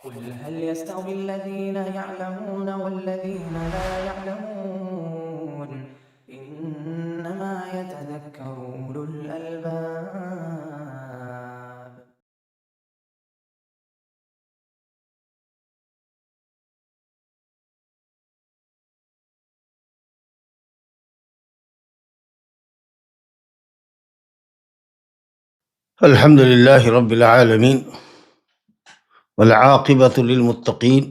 قل هل يستوي الذين يعلمون والذين لا يعلمون إنما يتذكر أولو الألباب. الحمد لله رب العالمين والعاقبة للمتقين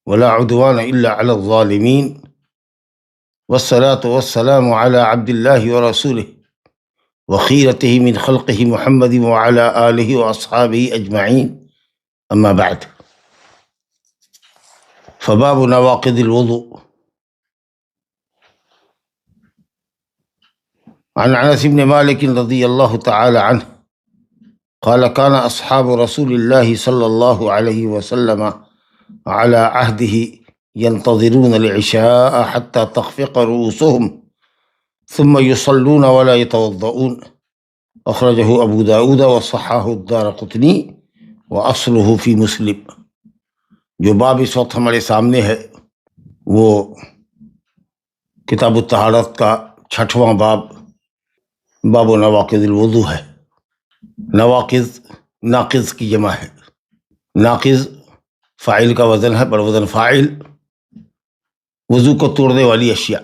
ولا عدوان إلا على الظالمين والصلاة والسلام على عبد الله ورسوله وخيرته من خلقه محمد وعلى آله وأصحابه أجمعين، أما بعد، فباب نواقض الوضوء. عن انس بن مالك رضي الله تعالى عنه قال كان أصحاب رسول الله صلى الله عليه وسلم على عهده ينتظرون العشاء حتى تخفق رؤوسهم ثم يصلون ولا يتوضؤون، أخرجه أبو داود وصححه الدارقطني وأصله في مسلم۔ جو باب اس وقت ہمارے سامنے ہے وہ کتاب الطہارت کا 6واں باب نواقض الوضو ہے۔ نواقض ناقض کی جمع ہے۔ ناقض فاعل کا وزن ہے، بروزن فاعل۔ وضو کو توڑنے والی اشیاء،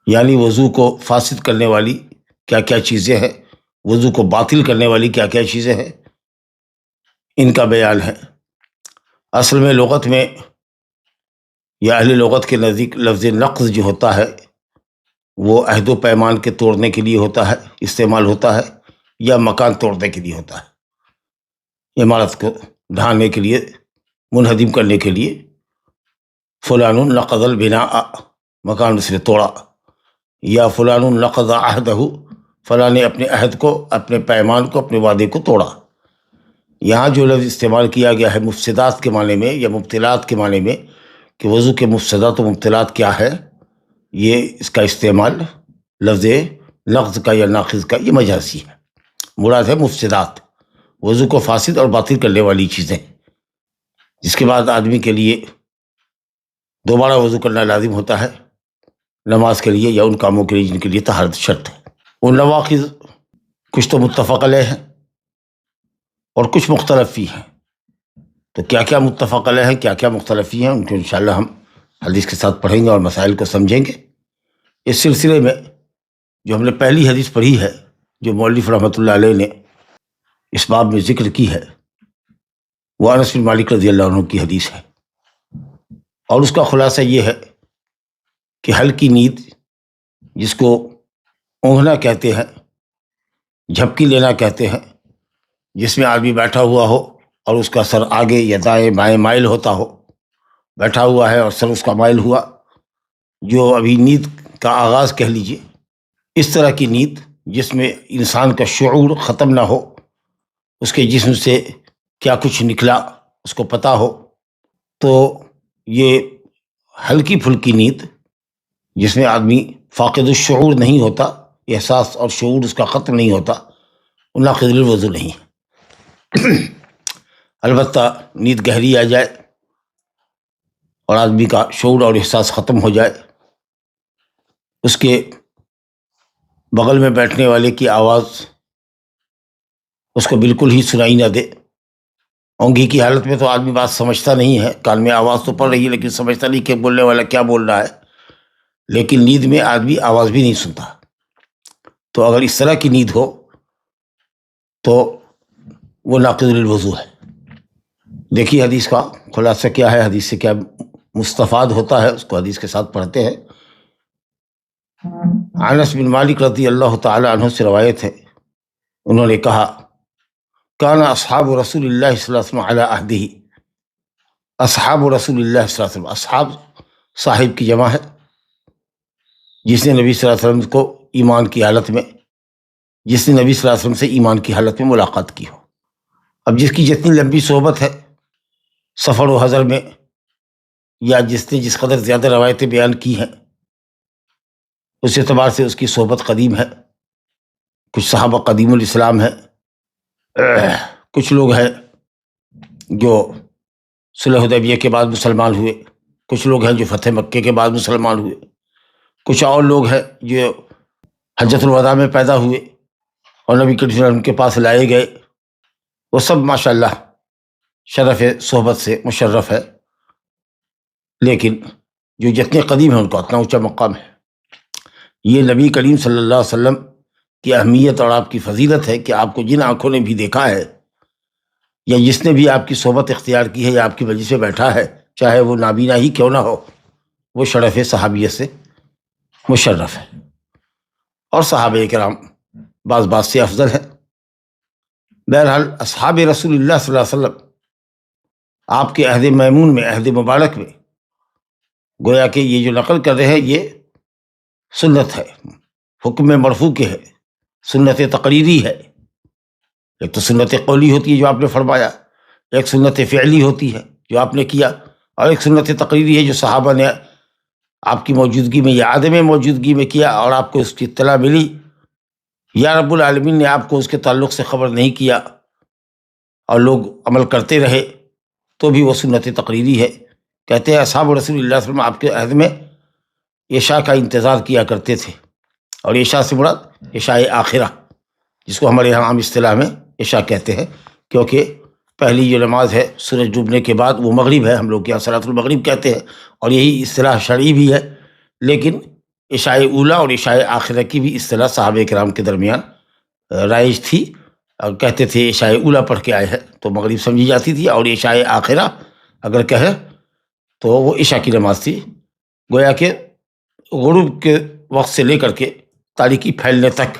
یعنی وضو کو فاسد کرنے والی کیا کیا چیزیں ہیں، وضو کو باطل کرنے والی کیا کیا چیزیں ہیں، ان کا بیان ہے۔ اصل میں لغت میں یا اہل لغت کے نزدیک لفظ نقض جو ہوتا ہے وہ عہد و پیمان کے توڑنے کے لیے ہوتا ہے، استعمال ہوتا ہے، یا مکان توڑنے کے لیے ہوتا ہے، عمارت کو ڈھانے کے لیے، منہدم کرنے کے لیے۔ فلان نقض البناء، مکان اس نے توڑا، یا فلان نقض عہدہ، فلاں نے اپنے عہد کو، اپنے پیمان کو، اپنے وعدے کو توڑا۔ یہاں جو لفظ استعمال کیا گیا ہے مفسدات کے معنی میں یا مبتلات کے معنی میں، کہ وضو کے مفسدات و مبتلات کیا ہے، یہ اس کا استعمال لفظ نقض کا یا ناقض کا یہ مجازی ہے۔ مراد ہے مفسدات، وضو کو فاسد اور باطل کرنے والی چیزیں، جس کے بعد آدمی کے لیے دوبارہ وضو کرنا لازم ہوتا ہے، نماز کے لیے یا ان کاموں کے لیے جن کے لیے طہارت شرط ہے۔ وہ نواقض کچھ تو متفق علیہ ہیں اور کچھ مختلف فی ہیں۔ تو کیا کیا متفق علیہ ہیں، کیا کیا مختلف فی ہیں، ان کو انشاءاللہ ہم حدیث کے ساتھ پڑھیں گے اور مسائل کو سمجھیں گے۔ اس سلسلے میں جو ہم نے پہلی حدیث پڑھی ہے، جو مؤلف رحمۃ اللہ علیہ نے اس باب میں ذکر کی ہے، وہ انس بن مالک رضی اللہ عنہ کی حدیث ہے، اور اس کا خلاصہ یہ ہے کہ ہلکی نیند، جس کو اونگھنا کہتے ہیں، جھپکی لینا کہتے ہیں، جس میں آدمی بیٹھا ہوا ہو اور اس کا سر آگے یا دائیں بائیں مائل ہوتا ہو، بیٹھا ہوا ہے اور سر اس کا مائل ہوا، جو ابھی نیند کا آغاز کہہ لیجئے۔ اس طرح کی نیند جس میں انسان کا شعور ختم نہ ہو، اس کے جسم سے کیا کچھ نکلا اس کو پتہ ہو، تو یہ ہلکی پھلکی نیند جس میں آدمی فاقد الشعور نہیں ہوتا، احساس اور شعور اس کا ختم نہیں ہوتا، ناقض الوضو نہیں ہے۔ البتہ نیند گہری آ جائے اور آدمی کا شعور اور احساس ختم ہو جائے، اس کے بغل میں بیٹھنے والے کی آواز اس کو بالکل ہی سنائی نہ دے۔ اونگھی کی حالت میں تو آدمی بات سمجھتا نہیں ہے، کان میں آواز تو پڑ رہی ہے لیکن سمجھتا نہیں کہ بولنے والا کیا بول رہا ہے، لیکن نیند میں آدمی آواز بھی نہیں سنتا۔ تو اگر اس طرح کی نیند ہو تو وہ ناقض الوضو ہے۔ دیکھیے حدیث کا خلاصہ کیا ہے، حدیث سے کیا مستفاد ہوتا ہے، اس کو حدیث کے ساتھ پڑھتے ہیں۔ انس بن مالک رضی اللہ تعالی عنہ سے روایت ہے، انہوں نے کہا کان اصحاب رسول اللہ صلی اللہ علیہ وسلم علی عہدہ، اصحاب رسول اللہ صلی اللہ علیہ وسلم، اصحاب صاحب کی جمع ہے، جس نے نبی صلی اللہ علیہ وسلم کو ایمان کی حالت میں، جس نے نبی صلی اللہ علیہ وسلم سے ایمان کی حالت میں ملاقات کی ہو۔ اب جس کی جتنی لمبی صحبت ہے سفر و حضر میں، یا جس نے جس قدر زیادہ روایتیں بیان کی ہیں، اس اعتبار سے اس کی صحبت قدیم ہے۔ کچھ صحابہ قدیم الاسلام ہے، کچھ لوگ ہیں جو صلح حدیبیہ کے بعد مسلمان ہوئے، کچھ لوگ ہیں جو فتح مکے کے بعد مسلمان ہوئے، کچھ اور لوگ ہیں جو حجۃ الوداع میں پیدا ہوئے اور نبی کریم صلی اللہ علیہ وسلم کے پاس لائے گئے، وہ سب ماشاءاللہ شرف صحبت سے مشرف ہے، لیکن جو جتنے قدیم ہیں ان کا اتنا اونچا مقام ہے۔ یہ نبی کریم صلی اللہ علیہ وسلم کی اہمیت اور آپ کی فضیلت ہے کہ آپ کو جن آنکھوں نے بھی دیکھا ہے یا جس نے بھی آپ کی صحبت اختیار کی ہے یا آپ کی مجلس میں بیٹھا ہے، چاہے وہ نابینا ہی کیوں نہ ہو، وہ شرف صحابیت سے مشرف ہے، اور صحابہ کرام بعض بات سے افضل ہے۔ بہرحال اصحاب رسول اللہ صلی اللہ علیہ وسلم آپ کے عہد میمون میں، عہد مبارک میں، گویا کہ یہ جو نقل کر رہے ہیں یہ سنت ہے، حکم مرفوع کے ہے، سنت تقریری ہے۔ ایک تو سنت قولی ہوتی ہے جو آپ نے فرمایا، ایک سنت فعلی ہوتی ہے جو آپ نے کیا، اور ایک سنت تقریری ہے جو صحابہ نے آپ کی موجودگی میں یا عدم موجودگی میں کیا اور آپ کو اس کی اطلاع ملی، یا رب العالمین نے آپ کو اس کے تعلق سے خبر نہیں کیا اور لوگ عمل کرتے رہے، تو بھی وہ سنت تقریری ہے۔ کہتے ہیں اصحاب رسول اللہ صلی اللہ علیہ وسلم آپ کے عہد میں عشاء کا انتظار کیا کرتے تھے، اور عشاء سے مراد عشاء آخرہ، جس کو ہمارے یہاں عام اصطلاح میں عشاء کہتے ہیں، کیونکہ پہلی جو نماز ہے سورج ڈوبنے کے بعد وہ مغرب ہے، ہم لوگ یہاں صلاۃ المغرب کہتے ہیں، اور یہی اصطلاح شرعی بھی ہے، لیکن عشاء اولا اور عشاء آخرہ کی بھی اصطلاح صحابہ کرام کے درمیان رائج تھی، اور کہتے تھے عشاء اولا پڑھ کے آئے ہیں تو مغرب سمجھی جاتی تھی، اور عشاء آخرہ اگر کہے تو وہ عشاء کی نماز تھی۔ گویا کہ غروب کے وقت سے لے کر کے تاریکی پھیلنے تک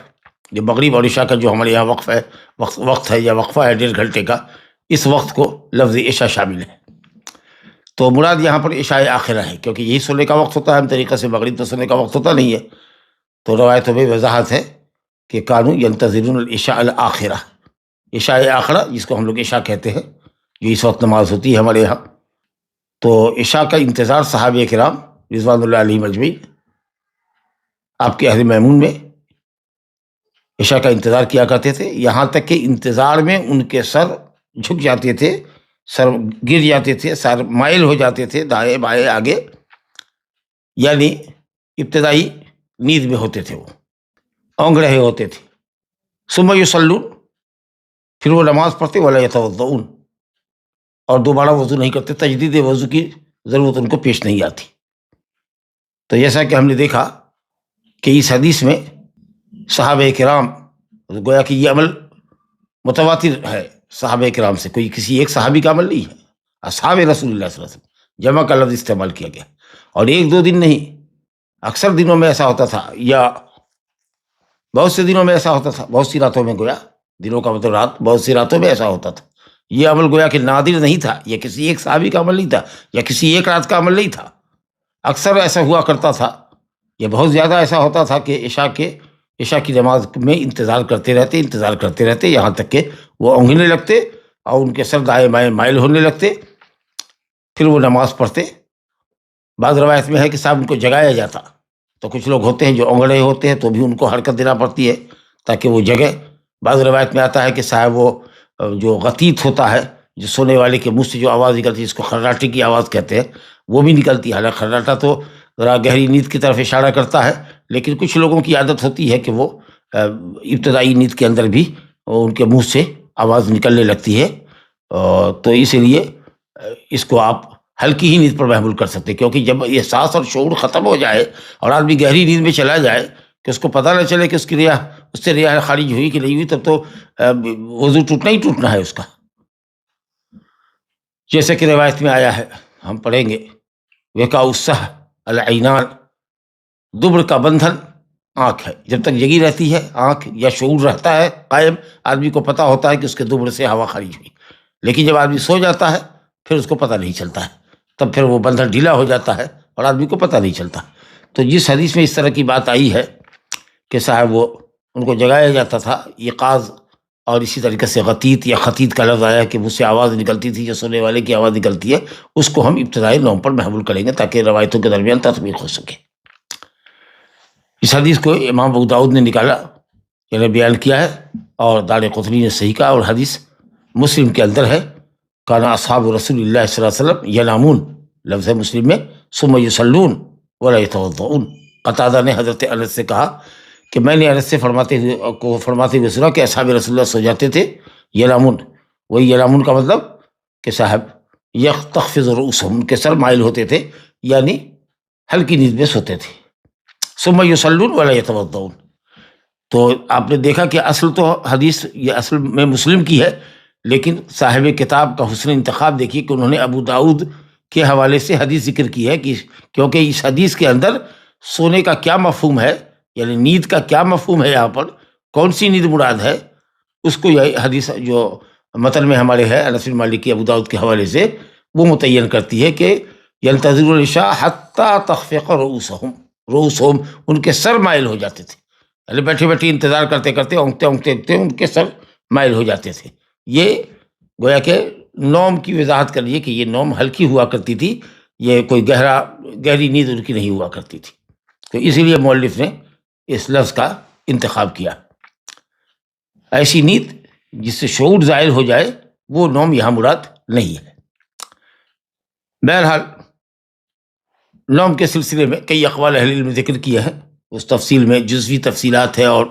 یہ مغرب اور عشاء کا جو ہمارے یہاں وقت ہے یا وقفہ ہے 1.5 گھنٹے کا، اس وقت کو لفظ عشاء شامل ہے۔ تو مراد یہاں پر عشاء آخرہ ہے، کیونکہ یہی سونے کا وقت ہوتا ہے، ہم طریقے سے مغرب تو سونے کا وقت ہوتا نہیں ہے۔ تو روایتوں میں وضاحت ہے کہ کانو ینتظرون العشاء الآخرہ، عشاء آخرہ جس کو ہم لوگ عشاء کہتے ہیں، جو اس وقت نماز ہوتی ہے ہمارے یہاں، تو عشاء کا انتظار صحابہ کرام رضوان اللہ علیہم اجمعین آپ کے عہد میمون میں عشاء کا انتظار کیا کرتے تھے، یہاں تک کہ انتظار میں ان کے سر جھک جاتے تھے، سر گر جاتے تھے، سر مائل ہو جاتے تھے دائیں بائیں آگے، یعنی ابتدائی نیند میں ہوتے تھے، وہ اونگ رہے ہوتے تھے۔ ثم یصلون، پھر وہ نماز پڑھتے، ولا یتوضؤون، اور دوبارہ وضو نہیں کرتے، تجدید وضو کی ضرورت ان کو پیش نہیں آتی۔ تو جیسا کہ ہم نے دیکھا کہ اس حدیث میں صحابہ کرام، گویا کہ یہ عمل متواتر ہے صحابہ کرام سے، کوئی کسی ایک صحابی کا عمل نہیں ہے، اصحاب رسول اللہ صلی اللہ علیہ وسلم، جمع کا لفظ استعمال کیا گیا، اور 1-2 دن نہیں، اکثر دنوں میں ایسا ہوتا تھا، یا بہت سے دنوں میں ایسا ہوتا تھا، بہت سی راتوں میں، گویا دنوں کا مطلب رات، بہت سی راتوں میں ایسا ہوتا تھا۔ یہ عمل گویا کہ نادر نہیں تھا، یہ کسی ایک صحابی کا عمل نہیں تھا، یا کسی ایک رات کا عمل نہیں تھا، اکثر ایسا ہوا کرتا تھا، یہ بہت زیادہ ایسا ہوتا تھا کہ عشاء کی نماز میں انتظار کرتے رہتے یہاں تک کہ وہ اونگنے لگتے اور ان کے سر دائیں بائیں مائل ہونے لگتے، پھر وہ نماز پڑھتے۔ بعض روایت میں ہے کہ صاحب ان کو جگایا جاتا، تو کچھ لوگ ہوتے ہیں جو اونگ رہے ہوتے ہیں تو بھی ان کو حرکت دینا پڑتی ہے تاکہ وہ جگے۔ بعض روایت میں آتا ہے کہ صاحب وہ جو غتیت ہوتا ہے، جو سونے والے کے منہ سے جو آواز نکلتی ہے، جس کو خراٹے کی آواز کہتے ہیں، وہ بھی نکلتی ہے۔ حالانکہ خراٹا تو ذرا گہری نیند کی طرف اشارہ کرتا ہے، لیکن کچھ لوگوں کی عادت ہوتی ہے کہ وہ ابتدائی نیند کے اندر بھی ان کے منہ سے آواز نکلنے لگتی ہے، تو اسی لیے اس کو آپ ہلکی ہی نیند پر محمول کر سکتے، کیونکہ جب احساس اور شعور ختم ہو جائے اور آدمی گہری نیند میں چلا جائے کہ اس کو پتہ نہ چلے کہ اس سے ریا خارج ہوئی کہ نہیں ہوئی، تب تو وضو ٹوٹنا ہی ٹوٹنا ہے اس کا۔ جیسے کہ روایت میں آیا ہے، ہم پڑھیں گے، وقاء السہ العینان، دبر کا بندھن آنکھ ہے، جب تک جگی رہتی ہے آنکھ یا شعور رہتا ہے قائم، آدمی کو پتہ ہوتا ہے کہ اس کے دبر سے ہوا خارج ہوئی، لیکن جب آدمی سو جاتا ہے پھر اس کو پتہ نہیں چلتا ہے، تب پھر وہ بندھن ڈھیلا ہو جاتا ہے اور آدمی کو پتہ نہیں چلتا۔ تو جس حدیث میں اس طرح کی بات آئی ہے کہ صاحب وہ ان کو جگایا جاتا تھا، ایقاظ، اور اسی طریقے سے غتیت یا خطیت کا لفظ آیا کہ مجھ سے آواز نکلتی تھی، جو سونے والے کی آواز نکلتی ہے، اس کو ہم ابتدائی نوم پر محمول کریں گے تاکہ روایتوں کے درمیان تطبیق ہو سکے۔ اس حدیث کو امام ابو داؤد نے نکالا، یعنی بیان کیا ہے، اور دار قطنی نے صحیح کہا، اور حدیث مسلم کے اندر ہے کان اصحاب رسول اللہ صلی اللہ علیہ وسلم ینامون، لفظ ہے مسلم میں ثم یصلون ولا یتوضؤون۔ قتادہ نے حضرت انس سے کہا کہ میں نے انس سے فرماتے ہوئے سنا کہ اصحاب رسول اللہ سو جاتے تھے ینامون، وہی ینامون کا مطلب کہ صاحب تخفض رؤوسہم، ان کے سر مائل ہوتے تھے، یعنی ہلکی نیند میں سوتے تھے۔ ثم یصلون ولا یتوضؤون، تو آپ نے دیکھا کہ اصل تو حدیث یہ اصل میں مسلم کی ہے، لیکن صاحب کتاب کا حسن انتخاب دیکھیے کہ انہوں نے ابو داؤد کے حوالے سے حدیث ذکر کی ہے، کہ کیونکہ اس حدیث کے اندر سونے کا کیا مفہوم ہے، یعنی نیند کا کیا مفہوم ہے، یہاں پر کون سی نیند مراد ہے، اس کو یہ حدیث جو متن میں ہمارے ہے انس بن مالک کی ابو داؤد کے حوالے سے، وہ متعین کرتی ہے کہ ینتظر العشاء حتی تخفق رؤوسہم، ان کے سر مائل ہو جاتے تھے، یعنی بیٹھے بیٹھے انتظار کرتے کرتے اونگتے ان کے سر مائل ہو جاتے تھے۔ یہ گویا کہ نوم کی وضاحت کر لیے کہ یہ نوم ہلکی ہوا کرتی تھی، یہ کوئی گہری نیند ان کی نہیں ہوا کرتی تھی، تو اسی لیے مؤلف نے اس لفظ کا انتخاب کیا۔ ایسی نیند جس سے شعور زائل ہو جائے وہ نوم یہاں مراد نہیں ہے۔ بہرحال نوم کے سلسلے میں کئی اقوال اہل علم نے ذکر کیا ہے، اس تفصیل میں جزوی تفصیلات ہے اور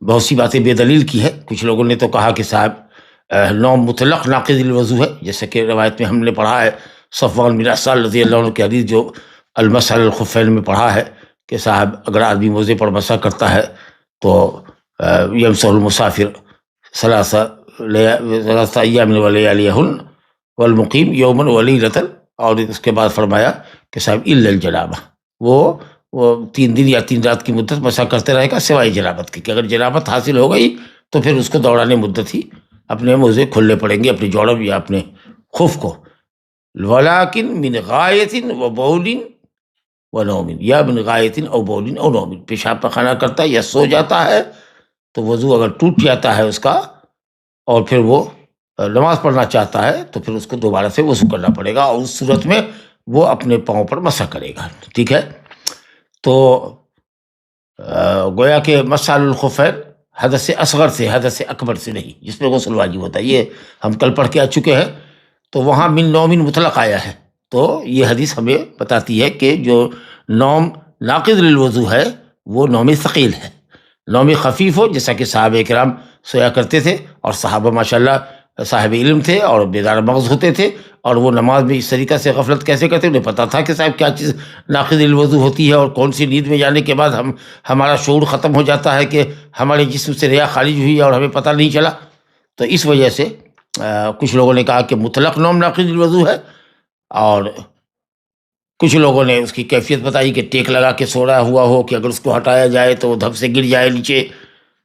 بہت سی باتیں بے دلیل کی ہے۔ کچھ لوگوں نے تو کہا کہ صاحب نوم مطلق ناقض الوضو ہے، جیسے کہ روایت میں ہم نے پڑھا ہے صفوان بن عسال رضی اللہ عنہ کی حدیث جو المسح علی الخفین میں پڑھا ہے کہ صاحب اگر آدمی موزے پر مسح کرتا ہے تو یمسح المسافر ثلاث ایام ولیالیہن والمقیم یوما ولیلۃ، اور اس کے بعد فرمایا کہ صاحب الا الجنابہ، وہ 3 دن یا 3 رات کی مدت مسح کرتے رہے گا سوائے جنابت کی، کہ اگر جنابت حاصل ہو گئی تو پھر اس کو دوڑانے مدت ہی اپنے موزے کھلنے پڑیں گے، اپنی جوڑب یا اپنے خف کو۔ ولیکن من غائط و بول و نوم، یا من غائط او بول او نوم، پیشاب پخانہ کرتا ہے یا سو جاتا ہے تو وضو اگر ٹوٹ جاتا ہے اس کا اور پھر وہ نماز پڑھنا چاہتا ہے تو پھر اس کو دوبارہ سے وضو کرنا پڑے گا، اور اس صورت میں وہ اپنے پاؤں پر مسح کرے گا، ٹھیک ہے۔ تو گویا کہ مسح علی الخفین حدث اصغر سے، حدث اکبر سے نہیں، جس میں غسل واجب ہوتا ہے، یہ ہم کل پڑھ کے آ چکے ہیں۔ تو وہاں من نوم مطلق آیا ہے، تو یہ حدیث ہمیں بتاتی ہے کہ جو نوم ناقض للوضو ہے وہ نوم ثقیل ہے۔ نوم خفیف ہو، جیسا کہ صحابہ کرام سویا کرتے تھے، اور صحابہ ماشاءاللہ صاحب علم تھے اور بیدار مغز ہوتے تھے، اور وہ نماز میں اس طریقہ سے غفلت کیسے کرتے، انہیں پتہ تھا کہ صاحب کیا چیز ناقض الوضو ہوتی ہے، اور کون سی نیند میں جانے کے بعد ہمارا شعور ختم ہو جاتا ہے کہ ہمارے جسم سے ریا خارج ہوئی ہے اور ہمیں پتہ نہیں چلا۔ تو اس وجہ سے کچھ لوگوں نے کہا کہ مطلق نوم ناقض الوضو ہے، اور کچھ لوگوں نے اس کی کیفیت بتائی کہ ٹیک لگا کے سو رہا ہوا ہو کہ اگر اس کو ہٹایا جائے تو وہ دھب سے گر جائے نیچے۔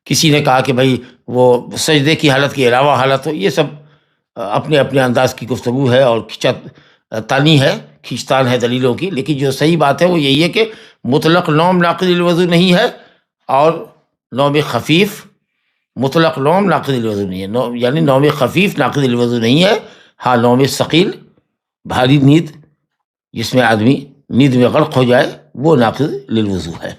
کسی نے کہا کہ بھائی وہ سجدے کی حالت کے علاوہ حالت ہو۔ یہ سب اپنے اپنے انداز کی گفتگو ہے اور تانی ہے، کھینچتان ہے دلیلوں کی، لیکن جو صحیح بات ہے وہ یہی ہے کہ مطلق نوم ناقض الوضو نہیں ہے، اور نوم خفیف مطلق نوم ناقض الوضو نہیں ہے، یعنی نوم خفیف ناقض الوضو نہیں ہے۔ ہاں نوم ثقیل، بھاری نیند جس میں آدمی نیند میں غرق ہو جائے، وہ ناقض للوضو ہے۔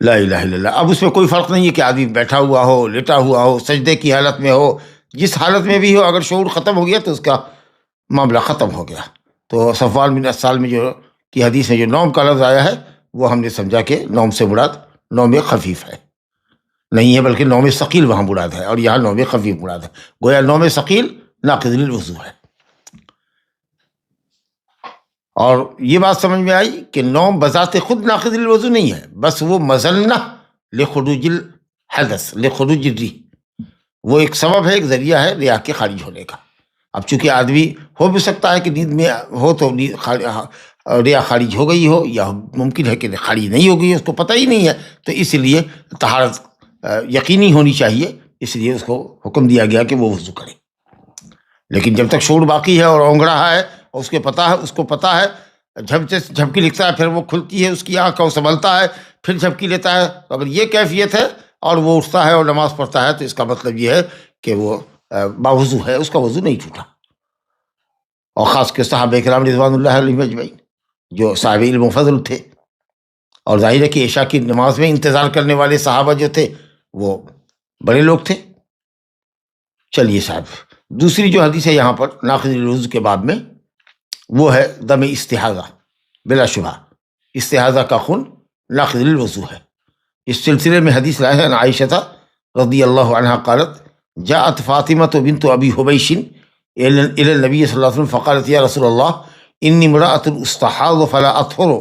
لا الہ الا اللہ۔ اب اس میں کوئی فرق نہیں ہے کہ آدمی بیٹھا ہوا ہو، لیٹا ہوا ہو، سجدے کی حالت میں ہو، جس حالت میں بھی ہو، اگر شعور ختم ہو گیا تو اس کا معاملہ ختم ہو گیا۔ تو صفوان بن عسال میں کی حدیث میں جو نوم کا لفظ آیا ہے وہ ہم نے سمجھا کہ نوم سے مراد نوم خفیف ہے نہیں ہے، بلکہ نوم ثقیل وہاں مراد ہے، اور یہاں نوم خفیف مراد ہے۔ گویا نوم ثقیل ناقض للوضو ہے۔ اور یہ بات سمجھ میں آئی کہ نوم بذات خود ناقض للوضو نہیں ہے، بس وہ مظنہ لخروج الحدث لخروج الریح، وہ ایک سبب ہے، ایک ذریعہ ہے ریاح کے خارج ہونے کا۔ اب چونکہ آدمی ہو بھی سکتا ہے کہ نیند میں ہو تو ریاح خارج ہو گئی ہو، یا ممکن ہے کہ خارج نہیں ہو گئی، اس کو پتہ ہی نہیں ہے، تو اس لیے طہارت یقینی ہونی چاہیے، اس لیے اس کو حکم دیا گیا کہ وہ وضو کرے۔ لیکن جب تک شعور باقی ہے اور اونگ رہا ہے، اور اس کو پتہ ہے جھپکی لکھتا ہے، پھر وہ کھلتی ہے اس کی آنکھ اور سنبھلتا ہے، پھر جھپکی لیتا ہے، تو اگر یہ کیفیت ہے اور وہ اٹھتا ہے اور نماز پڑھتا ہے تو اس کا مطلب یہ ہے کہ وہ باوضو ہے، اس کا وضو نہیں ٹوٹا۔ اور خاص کے صحابہ کرام رضوان اللہ علیہم اجمعین جو صاحب علم و فضل تھے، اور ظاہر ہے کہ عشاء کی نماز میں انتظار کرنے والے صحابہ جو تھے وہ بڑے لوگ تھے۔ چلیے صاحب، دوسری جو حدیث ہے یہاں پر ناقض الوضو کے باب میں، وہ ہے دم استحاضہ، بلا شبہ استحاضہ کا خون ناقض الوضو ہے۔ اس سلسلے میں حدیث لائے ہیں عائشہ رضی اللہ عنہا قالت جاءت فاطمۃ بنت ابی حبیش الى النبی صلی اللہ علیہ وسلم فقالت یا رسول اللہ انی امرأۃ استحاض فلا اطہر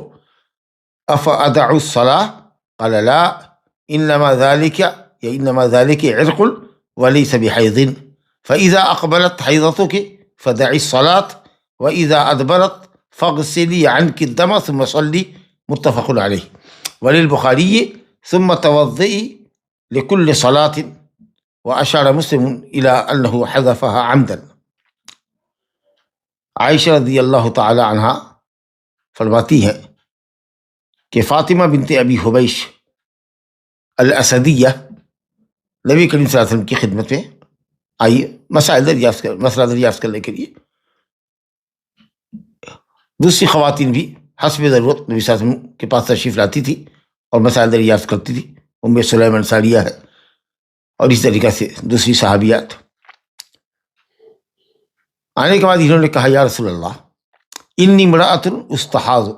افادع الصلاۃ قال لا انما ذلك عرق وليس بحیض فاذا اقبلت حیضتك فدعی الصلاۃ واذا ادبرت فاغسلی عنك الدم ثم صلی، متفق علیہ۔ وللبخاری ثم توضئی لكل صلاة واشار مسلم الى انه حذفها عمدا۔ عائشہ رضی اللہ تعالی عنہا فرماتی ہیں کہ فاطمہ بنت ابی حبیش الاسدیہ نبی کریم صلی اللہ علیہ وسلم کی خدمت میں آئی مسئلہ دریافت کرنے کے لیے۔ دوسری خواتین بھی حسب ضرورت نبی صلی اللہ علیہ وسلم کے پاس تشریف لاتی تھی اور مسائل دریافت کرتی تھی، ام سلیم انصاریہ ہے اور اس طریقے سے دوسری صحابیات۔ آنے کے بعد انہوں نے کہا یا رسول اللہ انی امرأۃ استحاض،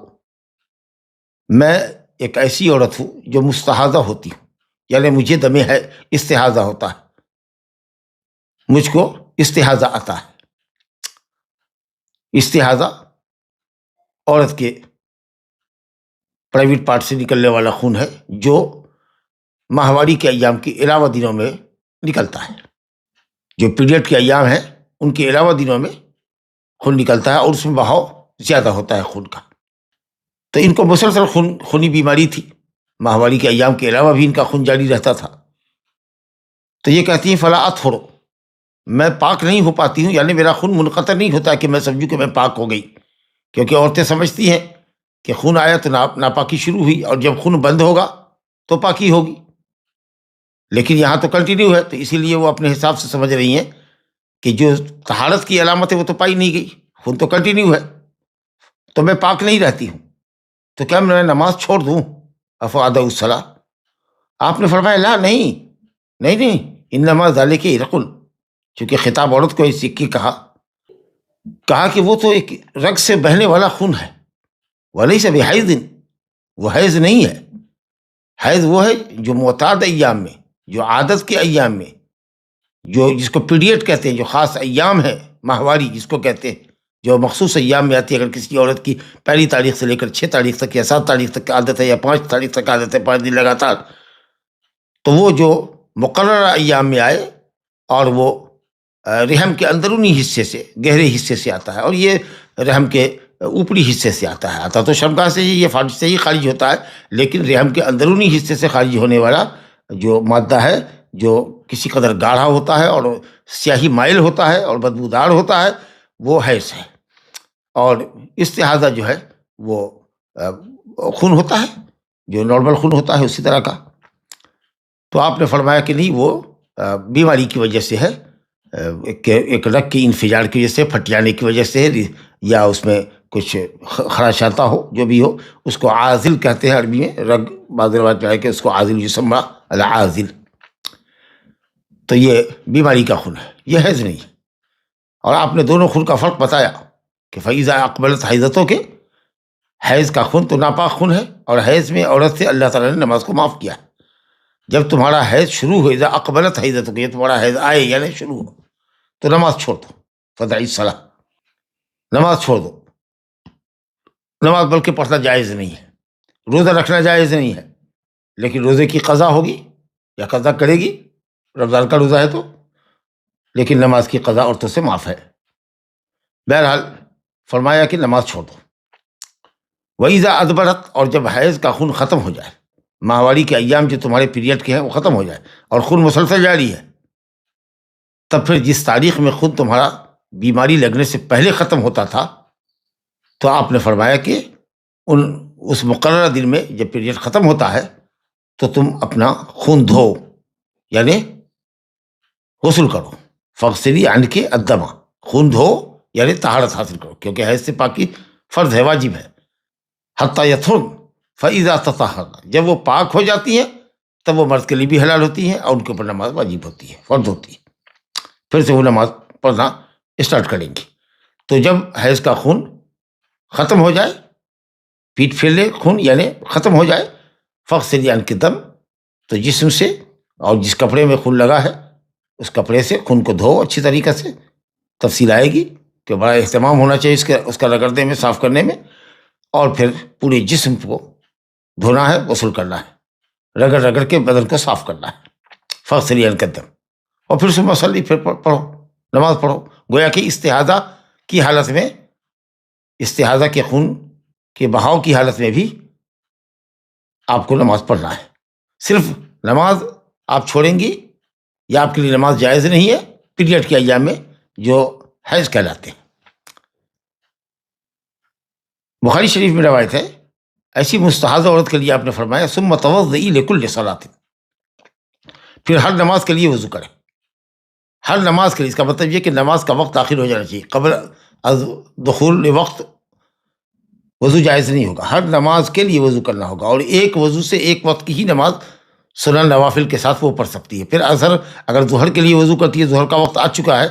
میں ایک ایسی عورت ہوں جو مستحاضہ ہوتی ہوں، یعنی مجھے دم ہے استحاضہ ہوتا ہے، مجھ کو استحاضہ آتا ہے۔ استحاضہ عورت کے پرائیویٹ پارٹ سے نکلنے والا خون ہے جو ماہواری کے ایام کے علاوہ دنوں میں نکلتا ہے۔ جو پیریڈ کے ایام ہیں ان کے علاوہ دنوں میں خون نکلتا ہے اور اس میں بہاؤ زیادہ ہوتا ہے خون کا۔ تو ان کو مسلسل خونی بیماری تھی، ماہواری کے ایام کے علاوہ بھی ان کا خون جاری رہتا تھا۔ تو یہ کہتی ہیں فلا اطہر، میں پاک نہیں ہو پاتی ہوں، یعنی میرا خون منقطع نہیں ہوتا کہ میں سمجھوں کہ میں پاک ہو گئی، کیونکہ عورتیں سمجھتی ہیں کہ خون آیا تو ناپاکی شروع ہوئی اور جب خون بند ہوگا تو پاکی ہوگی، لیکن یہاں تو کنٹینیو ہے، تو اسی لیے وہ اپنے حساب سے سمجھ رہی ہیں کہ جو طہارت کی علامت ہے وہ تو پائی نہیں گئی، خون تو کنٹینیو ہے، تو میں پاک نہیں رہتی ہوں، تو کیا میں نماز چھوڑ دوں؟ افادع الصلاۃ، آپ نے فرمایا لا، نہیں انما ذلک عرق، چونکہ خطاب عورت کو اس کی کہا کہ وہ تو ایک رگ سے بہنے والا خون ہے، ولیس بحیض، وہ حیض نہیں ہے۔ حیض وہ ہے جو معتاد ایام میں، جو عادت کے ایام میں، جو جس کو پیریڈ کہتے ہیں، جو خاص ایام ہے، ماہواری جس کو کہتے ہیں، جو مخصوص ایام میں آتی ہے۔ اگر کسی عورت کی پہلی تاریخ سے لے کر 6 تاریخ تک یا 7 تاریخ تک عادت ہے یا 5 تاریخ تک عادت ہے، 5 دن لگاتار، تو وہ جو مقررہ ایام میں آئے اور وہ رحم کے اندرونی حصے سے، گہرے حصے سے آتا ہے، اور یہ رحم کے اوپری حصے سے آتا تو شرمگاہ سے یہ فارج سے ہی خارج ہوتا ہے، لیکن رحم کے اندرونی حصے سے خارج ہونے والا جو مادہ ہے، جو کسی قدر گاڑھا ہوتا ہے اور سیاہی مائل ہوتا ہے اور بدبودار ہوتا ہے، وہ حیض ہے۔ اور استحاضہ جو ہے وہ خون ہوتا ہے، جو نارمل خون ہوتا ہے اسی طرح کا۔ تو آپ نے فرمایا کہ نہیں، وہ بیماری کی وجہ سے ہے، ایک رگ کے انفجار کی وجہ سے، پھٹیانے کی وجہ سے، یا اس میں کچھ خراشاتا ہو، جو بھی ہو، اس کو عازل کہتے ہیں عربی میں، رگ بعض روایت میں ہے کہ اس کو عازل یسمى العازل۔ تو یہ بیماری کا خون ہے، یہ حیض نہیں۔ اور آپ نے دونوں خون کا فرق بتایا کہ فَإِذَا أَقْبَلَتْ حَیضَتُکِ کے حیض کا خون تو ناپاک خون ہے، اور حیض میں عورت سے اللہ تعالیٰ نے نماز کو معاف کیا۔ جب تمہارا حیض شروع ہو، اذا اقبلت حیضتک، یہ تمہارا حیض آئے یعنی شروع ہو، تو نماز چھوڑ دو، فدعی الصلاۃ، نماز چھوڑ دو۔ نماز بلکہ پڑھنا جائز نہیں ہے، روزہ رکھنا جائز نہیں ہے، لیکن روزے کی قضا ہوگی یا قضا کرے گی، رمضان کا روزہ ہے تو، لیکن نماز کی قضا عورتوں سے معاف ہے۔ بہرحال فرمایا کہ نماز چھوڑ دو۔ وَإِذَا أَدْبَرَتْ، اور جب حیض کا خون ختم ہو جائے، ماہواری کے ایام جو تمہارے پیریڈ کے ہیں وہ ختم ہو جائے اور خون مسلسل جاری ہے، تب پھر جس تاریخ میں خون تمہارا بیماری لگنے سے پہلے ختم ہوتا تھا، تو آپ نے فرمایا کہ اس مقررہ دن میں جب پیریڈ ختم ہوتا ہے تو تم اپنا خون دھو، یعنی غسل کرو، فاغسلی عنک الدم، خون دھو یعنی طہارت حاصل کرو، کیونکہ حیض سے پاکی فرض ہے، واجب ہے۔ حتی یطہرن فاذا تطہرن، جب وہ پاک ہو جاتی ہیں تب وہ مرد کے لیے بھی حلال ہوتی ہیں اور ان کے اوپر نماز واجب ہوتی ہے، فرض ہوتی ہے، پھر سے وہ نماز پڑھنا اسٹارٹ کریں گی. تو جب حیض کا خون ختم ہو جائے، پیٹ پھیر لے خون یعنی ختم ہو جائے، فاغسلی عنک الدم، تو جسم سے اور جس کپڑے میں خون لگا ہے اس کپڑے سے خون کو دھو اچھی طریقے سے. تفصیل آئے گی کہ بڑا اہتمام ہونا چاہیے اس کا رگڑنے میں، صاف کرنے میں، اور پھر پورے جسم کو دھونا ہے، غسل کرنا ہے، رگڑ رگڑ کے بدن کو صاف کرنا ہے. فاغسلی عنک الدم، اور پھر صبح صلی، پھر پڑھو، نماز پڑھو. گویا کہ استحاضہ کی حالت میں، استحاضہ کے خون کے بہاؤ کی حالت میں بھی آپ کو نماز پڑھنا ہے. صرف نماز آپ چھوڑیں گی یا آپ کے لیے نماز جائز نہیں ہے پیریڈ کے ایام میں جو حیض کہلاتے ہیں. بخاری شریف میں روایت ہے، ایسی مستحاضہ عورت کے لیے آپ نے فرمایا ثم توضئی لکل صلاۃ، پھر ہر نماز کے لیے وضو کرے. ہر نماز کے لیے، اس کا مطلب یہ کہ نماز کا وقت داخل ہو جانا چاہیے، قبل از دخول وقت وضو جائز نہیں ہوگا. ہر نماز کے لیے وضو کرنا ہوگا، اور ایک وضو سے ایک وقت کی ہی نماز سنن نوافل کے ساتھ وہ پڑھ سکتی ہے. پھر اثر اگر ظہر کے لیے وضو کرتی ہے، ظہر کا وقت آ چکا ہے،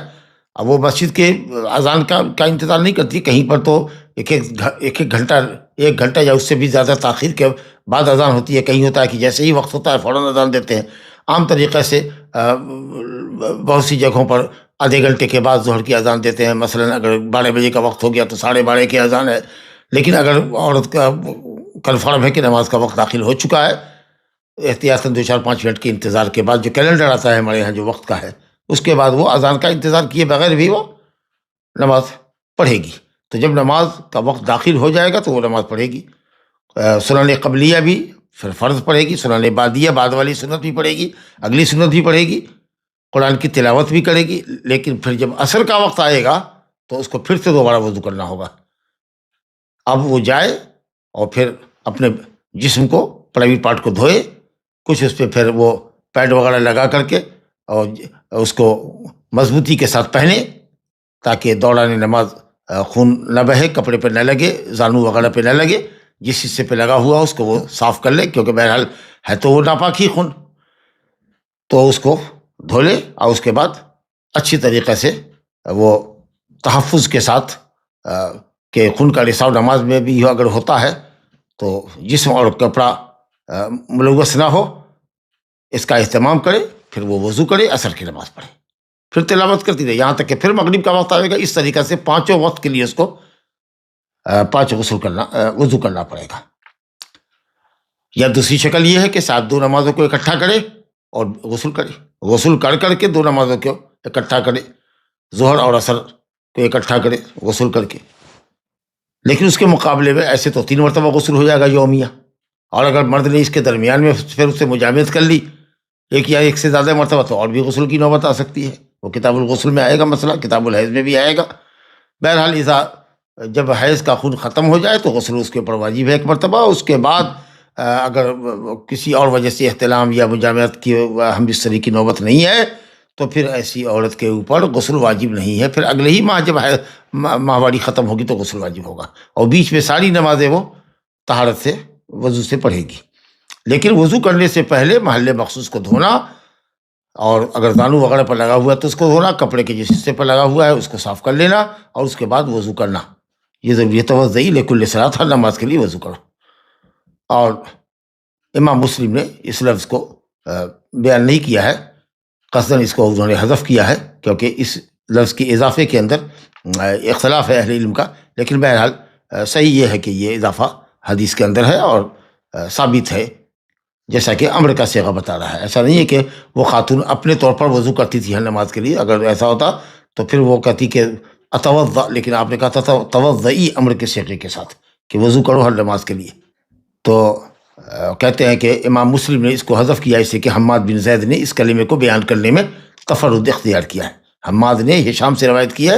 اب وہ مسجد کے اذان کا انتظار نہیں کرتی. کہیں پر تو ایک گھنٹہ یا اس سے بھی زیادہ تاخیر کے بعد اذان ہوتی ہے. کہیں ہوتا ہے کہ جیسے ہی وقت ہوتا ہے فوراً اذان دیتے ہیں. عام طریقے سے بہت سی جگہوں پر آدھے گھنٹے کے بعد ظہر کی اذان دیتے ہیں. مثلاً اگر 12 بجے کا وقت ہو گیا تو 12:30 کی اذان ہے. لیکن اگر عورت کا کنفرم ہے کہ نماز کا وقت داخل ہو چکا ہے، احتیاطاً 2-4-5 منٹ کے انتظار کے بعد جو کیلنڈر آتا ہے ہمارے یہاں جو وقت کا ہے، اس کے بعد وہ اذان کا انتظار کیے بغیر بھی وہ نماز پڑھے گی. تو جب نماز کا وقت داخل ہو جائے گا تو وہ نماز پڑھے گی. سنن قبلیہ بھی پھر فرض پڑھے گی، سنن بعدیہ بعد والی سنت بھی پڑھے گی، اگلی سنت بھی پڑھے گی، قرآن کی تلاوت بھی کرے گی. لیکن پھر جب عصر کا وقت آئے گا تو اس کو پھر سے دوبارہ وضو کرنا ہوگا. اب وہ جائے اور پھر اپنے جسم کو، پرائیویٹ پارٹ کو دھوئے، کچھ اس پہ پھر وہ پیڈ وغیرہ لگا کر کے اور اس کو مضبوطی کے ساتھ پہنے تاکہ دوران نماز خون نہ بہے، کپڑے پہ نہ لگے، زانو وغیرہ پہ نہ لگے. جس حصے پہ لگا ہوا اس کو وہ صاف کر لے، کیونکہ بہرحال ہے تو وہ ناپاک ہی خون، تو اس کو دھو لے. اور اس کے بعد اچھی طریقے سے وہ تحفظ کے ساتھ کہ خون کا رساؤ نماز میں بھی اگر ہوتا ہے تو جسم اور کپڑا ملوث نہ ہو، اس کا اہتمام کرے. پھر وہ وضو کرے، عصر کی نماز پڑھے، پھر تلاوت کرتی رہے یہاں تک کہ پھر مغرب کا وقت آئے گا. اس طریقے سے 5 وقت کے لیے اس کو 5 وضو کرنا پڑے گا. یا دوسری شکل یہ ہے کہ ساتھ 2 نمازوں کو اکٹھا کرے اور غسل کرے، غسل کر کے 2 نمازوں کو اکٹھا کرے، ظہر اور عصر کو اکٹھا کرے غسل کر کے. لیکن اس کے مقابلے میں ایسے تو 3 مرتبہ غسل ہو جائے گا یومیہ. اور اگر مرد نے اس کے درمیان میں پھر اس سے مجامعت کر لی ایک یا ایک سے زیادہ مرتبہ، تو اور بھی غسل کی نوبت آ سکتی ہے. وہ کتاب الغسل میں آئے گا مسئلہ، کتاب الحیض میں بھی آئے گا. بہرحال جب حیض کا خون ختم ہو جائے تو غسل اس کے اوپر واجب ہے 1 مرتبہ. اس کے بعد اگر کسی اور وجہ سے احتلام یا مجامعت کی ہم بستری کی نوبت نہیں ہے تو پھر ایسی عورت کے اوپر غسل واجب نہیں ہے. پھر اگلے ہی ماہ جب ماہواری ختم ہوگی تو غسل واجب ہوگا، اور بیچ میں ساری نمازیں وہ طہارت سے، وضو سے پڑھے گی. لیکن وضو کرنے سے پہلے محل مخصوص کو دھونا، اور اگر زانو وغیرہ پر لگا ہوا ہے تو اس کو دھونا، کپڑے کے جس حصے پر لگا ہوا ہے اس کو صاف کر لینا، اور اس کے بعد وضو کرنا. یہ ضروری ہے. توضئی لکل صلاۃ، ہر نماز کے لیے وضو کرو. اور امام مسلم نے اس لفظ کو بیان نہیں کیا ہے، قصداً اس کو انہوں نے حذف کیا ہے، کیونکہ اس لفظ کے اضافے کے اندر اختلاف ہے اہل علم کا. لیکن بہرحال صحیح یہ ہے کہ یہ اضافہ حدیث کے اندر ہے اور ثابت ہے، جیسا کہ امر کا صیغہ بتا رہا ہے. ایسا نہیں ہے کہ وہ خاتون اپنے طور پر وضو کرتی تھی ہر نماز کے لیے. اگر ایسا ہوتا تو پھر وہ کہتی کہ اتوضا، لیکن آپ نے کہا تھا توضئی امر کے صیغے کے ساتھ کہ وضو کرو ہر نماز کے لیے. تو کہتے ہیں کہ امام مسلم نے اس کو حذف کیا اس لیے کہ حماد بن زید نے اس کلمے کو بیان کرنے میں تفرد اختیار کیا ہے. حماد نے ہشام سے روایت کی ہے،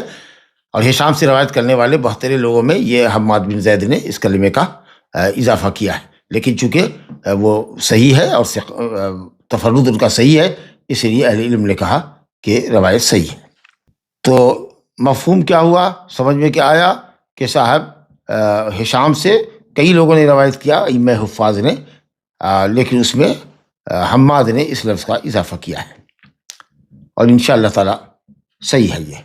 اور ہشام سے روایت کرنے والے 72 لوگوں میں یہ حماد بن زید نے اس کلمے کا اضافہ کیا ہے. لیکن چونکہ وہ صحیح ہے اور تفرد ان کا صحیح ہے، اس لیے اہل علم نے کہا کہ روایت صحیح ہے. تو مفہوم کیا ہوا، سمجھ میں کیا آیا کہ صاحب ہشام سے کئی لوگوں نے روایت کیا، ائمہ حفاظ نے، لیکن اس میں حماد نے اس لفظ کا اضافہ کیا ہے، اور انشاءاللہ تعالی صحیح ہے یہ.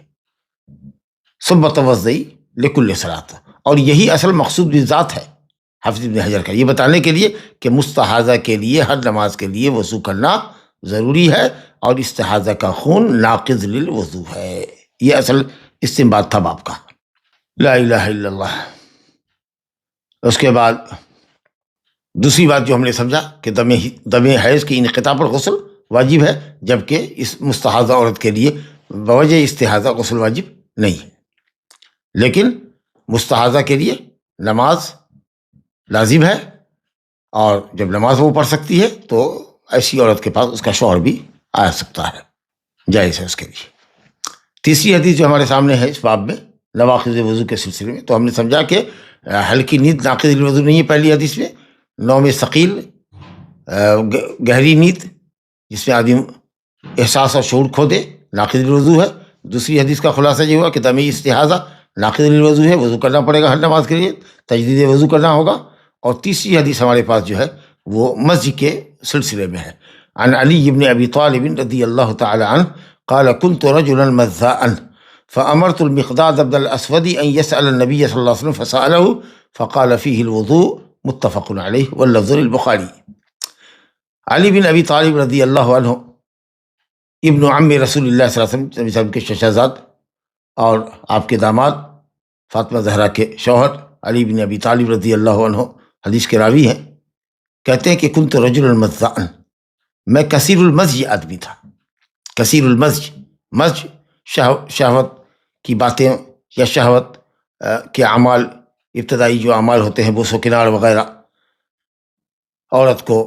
ثم توضئی لکل صلاۃ، اور یہی اصل مقصود بھی ذات ہے حافظ ابن حجر کا، یہ بتانے کے لیے کہ مستحاضہ کے لیے ہر نماز کے لیے وضو کرنا ضروری ہے، اور استحاضہ کا خون ناقض للوضو ہے۔ یہ اصل استنباط تھا باب کا۔ لا الہ الا اللہ۔ اس کے بعد دوسری بات جو ہم نے سمجھا کہ دم حیض کی انقطاع پر غسل واجب ہے، جبکہ اس مستحاضہ عورت کے لیے بوجہ استحاضہ غسل واجب نہیں ہے، لیکن مستحاضہ کے لیے نماز لازم ہے، اور جب نماز وہ پڑھ سکتی ہے تو ایسی عورت کے پاس اس کا شوہر بھی آ سکتا ہے، جائز ہے اس کے لیے۔ تیسری حدیث جو ہمارے سامنے ہے اس باب میں نواقض وضو کے سلسلے میں، تو ہم نے سمجھا کہ ہلکی نیند ناقض الوضو نہیں ہے پہلی حدیث میں، نوم ثقیل گہری نیند جس میں آدمی احساس اور شعور کھو دے ناقض الوضو ہے۔ دوسری حدیث کا خلاصہ یہ ہوا کہ دم استحاضہ ناقض الوضو ہے، وضو کرنا پڑے گا ہر نماز کے لیے، تجدید وضو کرنا ہوگا۔ اور تیسری حدیث ہمارے پاس جو ہے وہ مزی کے سلسلے میں ہے، عن علی بن ابی طالب رضی اللہ تعالی عنہ قال كنت رجلا مذاء فأمرت المقداد بن الأسود أن يسأل النبي صلى الله عليه وسلم فسأله فقال فيه الوضوء، متفق علیہ واللفظ للبخاری۔ علی بن ابی طالب رضی اللہ عنہ ابن عم رسول اللہ صلی اللہ علیہ وسلم، نبی صاحب کے چچا زاد اور آپ کے داماد فاطمہ زہرا کے شوہر علی بن ابی طالب رضی اللہ عنہ حدیث کے راوی ہیں، کہتے ہیں کہ کنت رجلا مذاء، میں کثیر المزج آدمی تھا۔ کثیر المزج، مزج شہوت کی باتیں یا شہوت کے اعمال، ابتدائی جو اعمال ہوتے ہیں بوس و کنار وغیرہ، عورت کو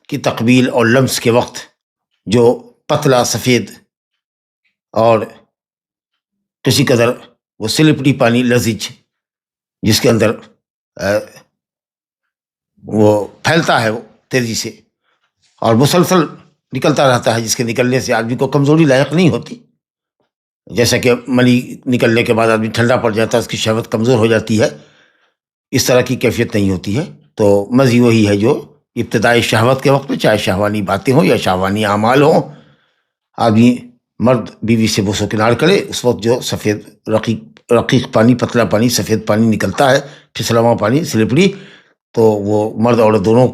کی تقبیل اور لمس کے وقت جو پتلا سفید اور کسی قدر وہ سلپری پانی لذیذ جس کے اندر وہ پھیلتا ہے وہ تیزی سے اور مسلسل نکلتا رہتا ہے، جس کے نکلنے سے آدمی کو کمزوری لاحق نہیں ہوتی، جیسا کہ منی نکلنے کے بعد آدمی ٹھنڈا پڑ جاتا ہے، اس کی شہوت کمزور ہو جاتی ہے، اس طرح کی کیفیت نہیں ہوتی ہے۔ تو مزی وہی ہے جو ابتدائی شہوت کے وقت میں، چاہے شہوانی باتیں ہوں یا شہوانی اعمال ہوں، آدمی مرد بیوی سے بوس و کنار کرے، اس وقت جو سفید رقیق پانی، پتلا پانی، سفید پانی نکلتا ہے، پھسلواں پانی، سلپری، تو وہ مرد عورت دونوں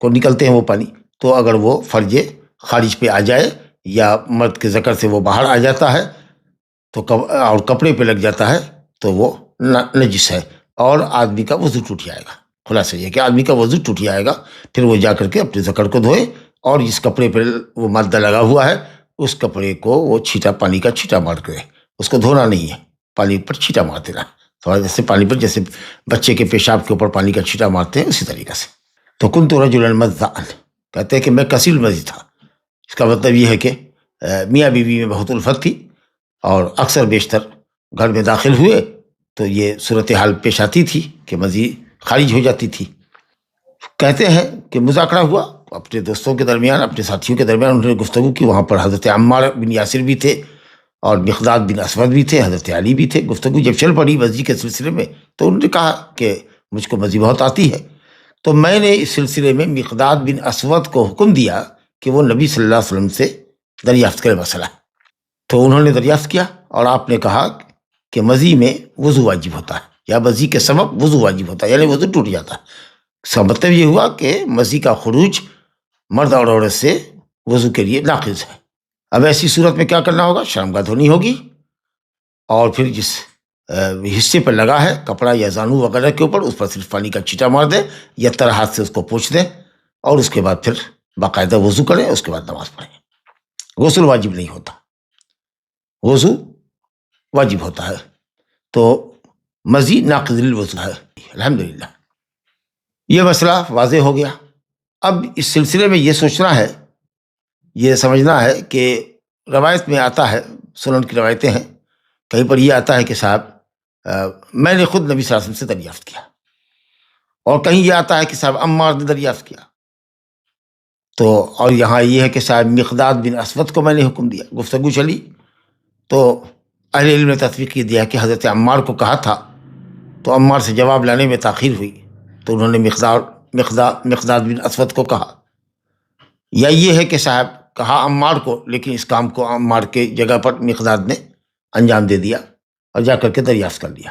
کو نکلتے ہیں وہ پانی، تو اگر وہ فرج خارج پہ آ جائے یا مرد کے ذکر سے وہ باہر آ جاتا ہے تو اور کپڑے پہ لگ جاتا ہے تو وہ نجس ہے، اور آدمی کا وضو ٹوٹ جائے گا۔ خلاصہ یہ کہ آدمی کا وضو ٹوٹ جائے گا، پھر وہ جا کر کے اپنے ذکر کو دھوئے، اور جس کپڑے پہ وہ مادہ لگا ہوا ہے اس کپڑے کو وہ چھیٹا، پانی کا چھیٹا مار کرے، اس کو دھونا نہیں ہے، پانی پر چھیٹا مار دینا، تھوڑا جیسے پانی پر، جیسے بچے کے پیشاب کے اوپر پانی کا چھیٹا مارتے ہیں اسی طریقے سے۔ تو کنت رجلا مذاء، کہتے ہیں کہ میں کثیر المزی تھا، اس کا مطلب یہ ہے کہ میاں بیوی میں بہت الفت تھی، اور اکثر بیشتر گھر میں داخل ہوئے تو یہ صورتحال پیش آتی تھی کہ مزید خارج ہو جاتی تھی۔ کہتے ہیں کہ مذاکرہ ہوا اپنے دوستوں کے درمیان، اپنے ساتھیوں کے درمیان، انہوں نے گفتگو کی، وہاں پر حضرت عمار بن یاسر بھی تھے اور مقداد بن اسود بھی تھے، حضرت علی بھی تھے۔ گفتگو جب چل پڑی مزی کے سلسلے میں تو انہوں نے کہا کہ مجھ کو مزی بہت آتی ہے، تو میں نے اس سلسلے میں مقداد بن اسود کو حکم دیا کہ وہ نبی صلی اللہ علیہ وسلم سے دریافت کرے مسئلہ، تو انہوں نے دریافت کیا، اور آپ نے کہا کہ مزی میں وضو واجب ہوتا ہے، یا مزی کے سبب وضو واجب ہوتا ہے، یعنی وضو ٹوٹ جاتا ہے۔ اس کا مطلب یہ ہوا کہ مزی کا خروج مرد اور عورت سے وضو کے لیے ناقض ہے۔ اب ایسی صورت میں کیا کرنا ہوگا؟ شرمگاہ دھونی ہوگی، اور پھر جس حصے پر لگا ہے کپڑا یا زانو وغیرہ کے اوپر، اس پر صرف پانی کا چھیٹا مار دیں یا تر ہاتھ سے اس کو پوچھ دیں، اور اس کے بعد پھر باقاعدہ وضو کریں، اس کے بعد نماز پڑھیں۔ غسل واجب نہیں ہوتا، وضو واجب ہوتا ہے، تو مزید ناقض الوضو ہے۔ الحمدللہ یہ مسئلہ واضح ہو گیا۔ اب اس سلسلے میں یہ سوچنا ہے، یہ سمجھنا ہے کہ روایت میں آتا ہے، سنن کی روایتیں ہیں، کہیں پر یہ آتا ہے کہ صاحب میں نے خود نبی صلی اللہ علیہ وسلم سے دریافت کیا، اور کہیں یہ آتا ہے کہ صاحب عمار نے دریافت کیا، تو اور یہاں یہ ہے کہ صاحب مقداد بن اسود کو میں نے حکم دیا۔ گفتگو چلی تو اہل علم نے تطبیق یہ دیا کہ حضرت عمار کو کہا تھا، تو عمار سے جواب لانے میں تاخیر ہوئی، تو انہوں نے مقداد بن اسود کو کہا، یا یہ ہے کہ صاحب کہا عمار کو، لیکن اس کام کو عمار کے جگہ پر مقداد نے انجام دے دیا، اور جا کر کے دریافت کر لیا.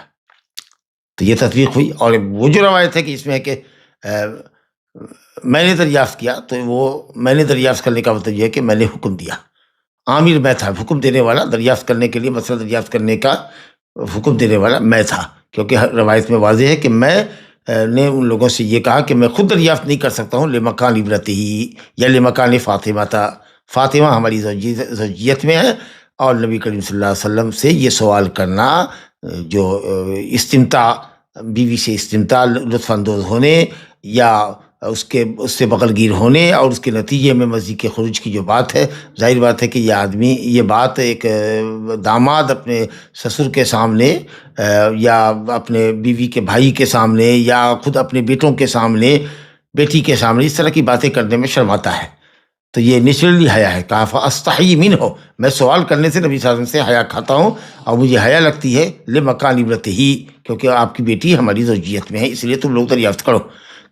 تو یہ تطبیق ہوئی. اور وہ جو روایت ہے کہ اس میں ہے کہ میں نے دریافت کیا، تو وہ میں نے دریافت کرنے کا مطلب یہ ہے کہ میں نے حکم دیا. عامر میں تھا، حکم دینے والا، دریافت کرنے کے لیے مسئلہ دریافت کرنے کا حکم دینے والا میں تھا، کیونکہ روایت میں واضح ہے کہ میں نے ان لوگوں سے یہ کہا کہ میں خود دریافت نہیں کر سکتا ہوں، لمکان ابرتی یا لمکان فاطمہ تھا، فاطمہ ہماری زوجیت میں ہے، اور نبی کریم صلی اللہ علیہ وسلم سے یہ سوال کرنا جو استمتاع، بیوی سے استمتاع، لطف اندوز ہونے یا اس سے بغل گیر ہونے اور اس کے نتیجے میں مزی کے خروج کی جو بات ہے، ظاہر بات ہے کہ یہ آدمی، یہ بات ایک داماد اپنے سسر کے سامنے یا اپنے بیوی کے بھائی کے سامنے یا خود اپنے بیٹوں کے سامنے، بیٹی کے سامنے اس طرح کی باتیں کرنے میں شرماتا ہے. تو یہ نیچرلی حیا ہے. کہا فاستحی منہ، میں سوال کرنے سے نبی صلی اللہ علیہ وسلم سے حیا کھاتا ہوں، اور مجھے حیا لگتی ہے لمکان ابرتہی، کیونکہ آپ کی بیٹی ہماری زوجیت میں ہے، اس لیے تم لوگ دریافت کرو.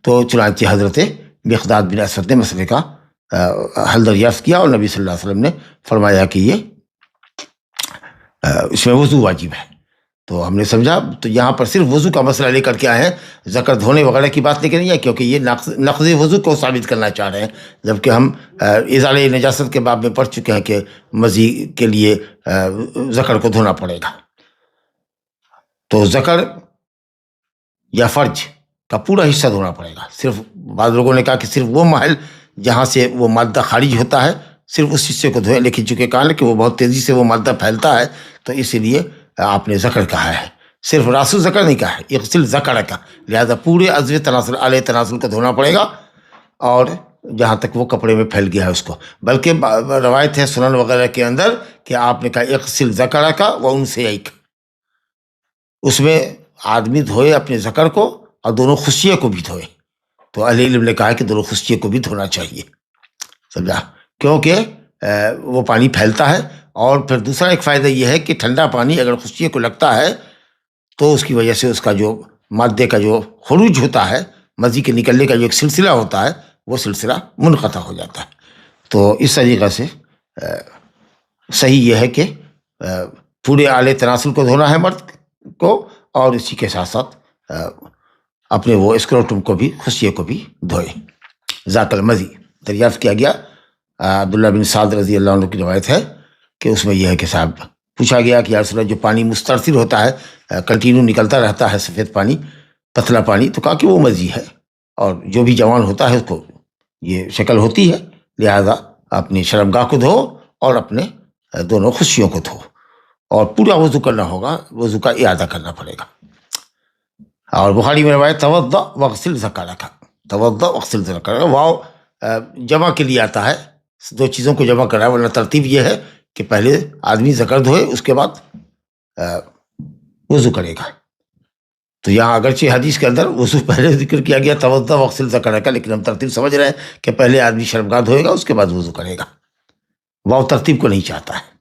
تو چنانچہ حضرت مقداد بن اسود نے مسئلے کا حل دریافت کیا، اور نبی صلی اللہ علیہ وسلم نے فرمایا کہ یہ اس میں وضو واجب ہے. تو ہم نے سمجھا، تو یہاں پر صرف وضو کا مسئلہ لے کر کے آئے ہیں، ذکر دھونے وغیرہ کی بات نہیں کرنی ہے، کیونکہ یہ نقض وضو کو ثابت کرنا چاہ رہے ہیں، جبکہ ہم ازالہ نجاست کے باب میں پڑھ چکے ہیں کہ مزی کے لیے ذکر کو دھونا پڑے گا. تو ذکر یا فرج کا پورا حصہ دھونا پڑے گا. صرف بعض لوگوں نے کہا کہ صرف وہ محل جہاں سے وہ مادہ خارج ہوتا ہے صرف اس حصے کو دھوئیں، لیکن چونکہ کہا کہ وہ بہت تیزی سے وہ مادہ پھیلتا ہے تو اسی لیے آپ نے ذکر کہا ہے، صرف راس ذکر نہیں کہا ہے، اغسل ذکر کا، لہذا پورے عضو تناسل، آلے تناسل کو دھونا پڑے گا، اور جہاں تک وہ کپڑے میں پھیل گیا ہے اس کو. بلکہ روایت ہے سنن وغیرہ کے اندر کہ آپ نے کہا اغسل ذکر کا وانثیک، اس میں آدمی دھوئے اپنے ذکر کو اور دونوں خصیے کو بھی دھوئے. تو اہل علم نے کہا کہ دونوں خصیے کو بھی دھونا چاہیے، سمجھا، کیونکہ وہ پانی پھیلتا ہے. اور پھر دوسرا ایک فائدہ یہ ہے کہ ٹھنڈا پانی اگر خصیے کو لگتا ہے تو اس کی وجہ سے اس کا جو مادے کا جو خروج ہوتا ہے، مزی کے نکلنے کا جو ایک سلسلہ ہوتا ہے، وہ سلسلہ منقطع ہو جاتا ہے. تو اس طریقے سے صحیح یہ ہے کہ پورے آلے تناسل کو دھونا ہے مرد کو، اور اسی کے ساتھ ساتھ اپنے وہ اسکروٹم کو بھی، خصیے کو بھی دھوئے. ذاک المزی دریافت کیا گیا. عبداللہ بن سعد رضی اللہ عنہ کی روایت ہے کہ اس میں یہ ہے کہ صاحب پوچھا گیا کہ یا رسول اللہ جو پانی مسترسل ہوتا ہے، کنٹینیو نکلتا رہتا ہے، سفید پانی، پتلا پانی، تو کہا کہ وہ مزی ہے، اور جو بھی جوان ہوتا ہے اس کو یہ شکل ہوتی ہے، لہذا اپنی شرمگاہ کو دھو اور اپنے دونوں خصیوں کو دھو، اور پورا وضو کرنا ہوگا، وضو کا اعادہ کرنا پڑے گا. اور بخاری میں روایت توضأ واغسل ذکرک، توضأ واغسل ذکرک، واو جمع کے لیے آتا ہے، دو چیزوں کو جمع کرا ہے، ورنہ ترتیب یہ ہے کہ پہلے آدمی ذکر دھوئے، اس کے بعد وضو کرے گا. تو یہاں اگرچہ حدیث کے اندر وضو پہلے ذکر کیا گیا توضأ واغسل ذکرک، لیکن ہم ترتیب سمجھ رہے ہیں کہ پہلے آدمی شرمگاہ دھوئے گا، اس کے بعد وضو کرے گا. واو ترتیب کو نہیں چاہتا ہے.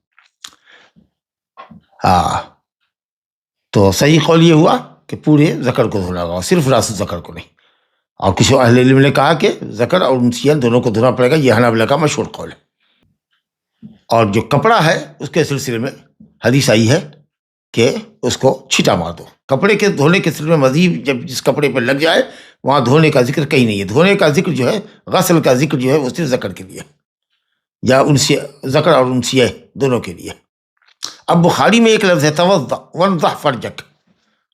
تو صحیح قول یہ ہوا کہ پورے ذکر کو دھونا ہوگا، صرف راس ذکر کو نہیں. اور کسی اہل علم نے کہا کہ ذکر اور انثیین دونوں کو دھونا پڑے گا، یہ حنابلہ کا مشہور قول ہے. اور جو کپڑا ہے اس کے سلسلے میں حدیث آئی ہے کہ اس کو چھٹا مار دو. کپڑے کے دھونے کے سلسلے میں مزید جب جس کپڑے پر لگ جائے وہاں دھونے کا ذکر کہیں نہیں ہے. دھونے کا ذکر جو ہے، غسل کا ذکر جو ہے، وہ صرف ذکر کے لیے، یا ذکر اور انثیہ دونوں کے لیے. اب بخاری میں ایک لفظ ہے توضأ وانضح فرجک،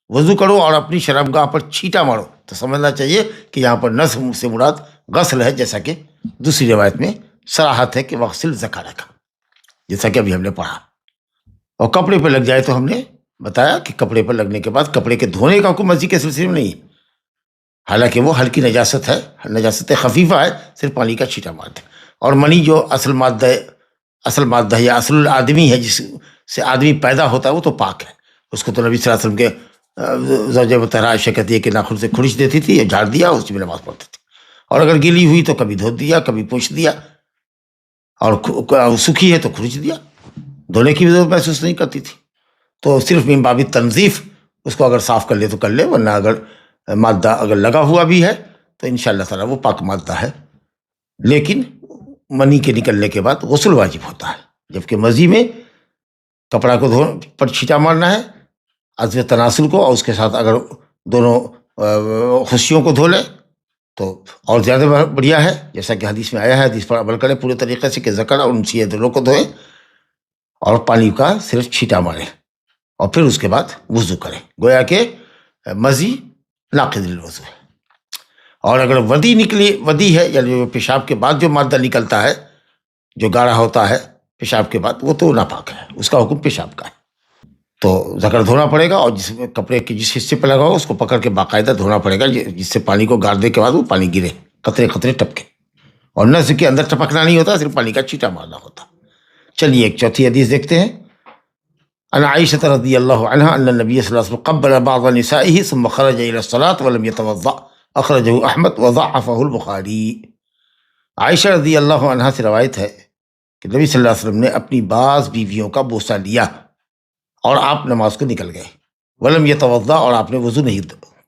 وضو کرو اور اپنی شرمگاہ پر چھینٹا مارو. تو سمجھنا چاہیے کہ یہاں پر نصب سے مراد غسل ہے، جیسا کہ دوسری روایت میں صراحت ہے کہ واغسل ذکرک، جیسا کہ ابھی ہم نے پڑھا. اور کپڑے پہ لگ جائے تو ہم نے بتایا کہ کپڑے پر لگنے کے بعد کپڑے کے دھونے کا حکم مزی کے سلسلے میں نہیں، حالانکہ وہ ہلکی نجاست ہے، نجاست خفیفہ ہے، صرف پانی کا چھینٹا مارتے. اور منی جو اصل مادہ یا اصل الآدمی ہے، جس سے آدمی پیدا ہوتا ہے، وہ تو پاک ہے. اس کو تو نبی صلی اللہ علیہ وسلم کے زوجہ مطہرہ عائشہ کہتی ہے کہ ناخن سے کھرچ دیتی تھی، جھاڑ دیا، اس میں نماز پڑھتی تھی. اور اگر گیلی ہوئی تو کبھی دھو دیا، کبھی پوچھ دیا، اور سوکھی ہے تو کھرچ دیا، دھونے کی بھی ضرورت محسوس نہیں کرتی تھی. تو صرف من باب تنظیف اس کو اگر صاف کر لے تو کر لے، ورنہ اگر مادہ اگر لگا ہوا بھی ہے تو انشاءاللہ تعالیٰ وہ پاک مادہ ہے. لیکن منی کے نکلنے کے بعد غسل واجب ہوتا ہے، جبکہ مزی میں کپڑا کو پر چھینٹا مارنا ہے، عزو تناسل کو اور اس کے ساتھ اگر دونوں خصیوں کو دھو لے تو اور زیادہ بڑھیا ہے، جیسا کہ حدیث میں آیا ہے، حدیث پر عمل کرے پورے طریقے سے کہ ذکر اور انسی دلوں کو دھوئے اور پانی کا صرف چھینٹا مارے اور پھر اس کے بعد وضو کرے، گویا کہ مزی ناقض للوضو ہے۔ اور اگر ودی نکلی، ودی ہے یعنی جو پیشاب کے بعد جو مادہ نکلتا ہے، جو گاڑھا ہوتا ہے پیشاب کے بعد، وہ تو ناپاک ہے، اس کا حکم پیشاب کا ہے، تو ذکر دھونا پڑے گا اور جس کپڑے کے جس حصے پہ لگا ہو اس کو پکڑ کے باقاعدہ دھونا پڑے گا، جس سے پانی کو گاڑنے کے بعد وہ پانی گرے، قطرے قطرے ٹپکے، اور نس کے اندر ٹپکنا نہیں ہوتا، صرف پانی کا چھینٹا مارنا ہوتا۔ چلیے ایک چوتھی حدیث دیکھتے ہیں۔ عن عائشة رضی اللہ عنہا ان النبی صلی اللہ علیہ وسلم قبل بعض نسائه ثم خرج الى الصلاة ولم يتوضأ، اخرجہ احمد وضعفہ البخاری۔ عائشہ رضی اللہ عنہا سے روایت ہے کہ نبی صلی اللہ علیہ وسلم نے اپنی بعض بیویوں کا بوسہ لیا اور آپ نماز کو نکل گئے، ولم یتوضا، اور آپ نے وضو نہیں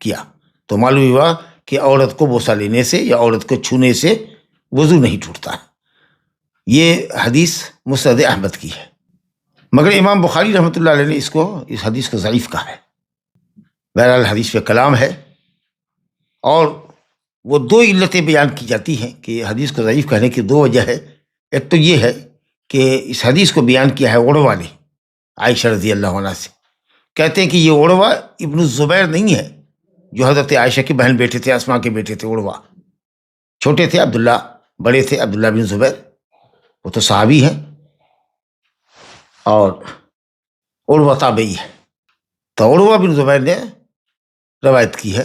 کیا، تو معلوم ہوا کہ عورت کو بوسہ لینے سے یا عورت کو چھونے سے وضو نہیں ٹوٹتا۔ یہ حدیث مسند احمد کی ہے، مگر امام بخاری رحمۃ اللہ علیہ نے اس حدیث کو ضعیف کہا ہے۔ بہرحال حدیث پہ کلام ہے، اور وہ دو علتیں بیان کی جاتی ہیں کہ حدیث کو ضعیف کہنے کی دو وجہ ہے۔ ایک تو یہ ہے کہ اس حدیث کو بیان کیا ہے عروہ نے عائشہ رضی اللہ عنہ سے، کہتے ہیں کہ یہ عروہ ابن الزبیر نہیں ہے جو حضرت عائشہ کی بہن بیٹے تھے، اسماء کے بیٹے تھے۔ عروہ چھوٹے تھے، عبداللہ بڑے تھے، عبداللہ بن زبیر، وہ تو صحابی ہیں، اور عروہ تابعی ہے۔ تو عروہ بن زبیر نے روایت کی ہے،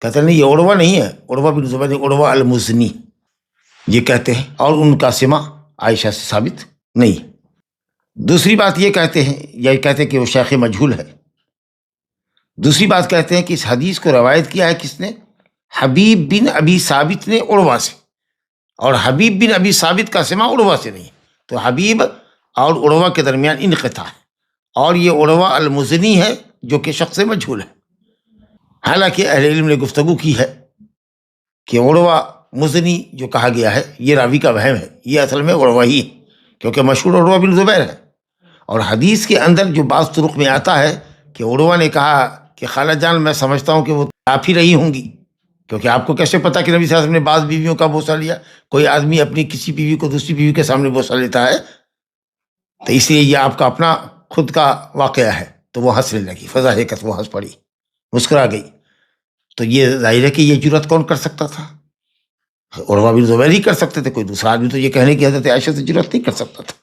کہتے ہیں نہیں یہ عروہ نہیں ہے، عروہ بن زبیر، عروہ المزنی یہ کہتے ہیں، اور ان کا سمع عائشہ سے ثابت نہیں۔ دوسری بات یہ کہتے ہیں کہ وہ شیخ مجہول ہے۔ دوسری بات کہتے ہیں کہ اس حدیث کو روایت کیا ہے کس نے؟ حبیب بن ابی ثابت نے عروہ سے، اور حبیب بن ابی ثابت کا سمع عروہ سے نہیں، تو حبیب اور عروہ کے درمیان انقطاع ہے، اور یہ عروہ المزنی ہے جو کہ شخص مجہول ہے۔ حالانکہ اہل علم نے گفتگو کی ہے کہ عروہ مزنی جو کہا گیا ہے یہ راوی کا وہم ہے، یہ اصل میں عروہ ہی ہے، کیونکہ مشہور عروہ بن زبیر ہے۔ اور حدیث کے اندر جو بعض طرق میں آتا ہے کہ عروہ نے کہا کہ خالہ جان میں سمجھتا ہوں کہ وہ آپ ہی رہی ہوں گی، کیونکہ آپ کو کیسے پتا کہ نبی صلی اللہ علیہ وسلم نے بعض بیویوں کا بوسہ لیا؟ کوئی آدمی اپنی کسی بیوی کو دوسری بیوی کے سامنے بوسہ لیتا ہے، تو اس لیے یہ آپ کا اپنا خود کا واقعہ ہے۔ تو وہ ہنسنے لگی، فضاحکت، وہ ہنس پڑی، مسکرا گئی۔ تو یہ ظاہر ہے کہ یہ جرأت کون کر سکتا تھا؟ عروہ بن زبیر ہی کر سکتے تھے، کوئی دوسرا آدمی تو یہ کہنے کی حضرت عائشہ سے جرأت نہیں کر سکتا تھا۔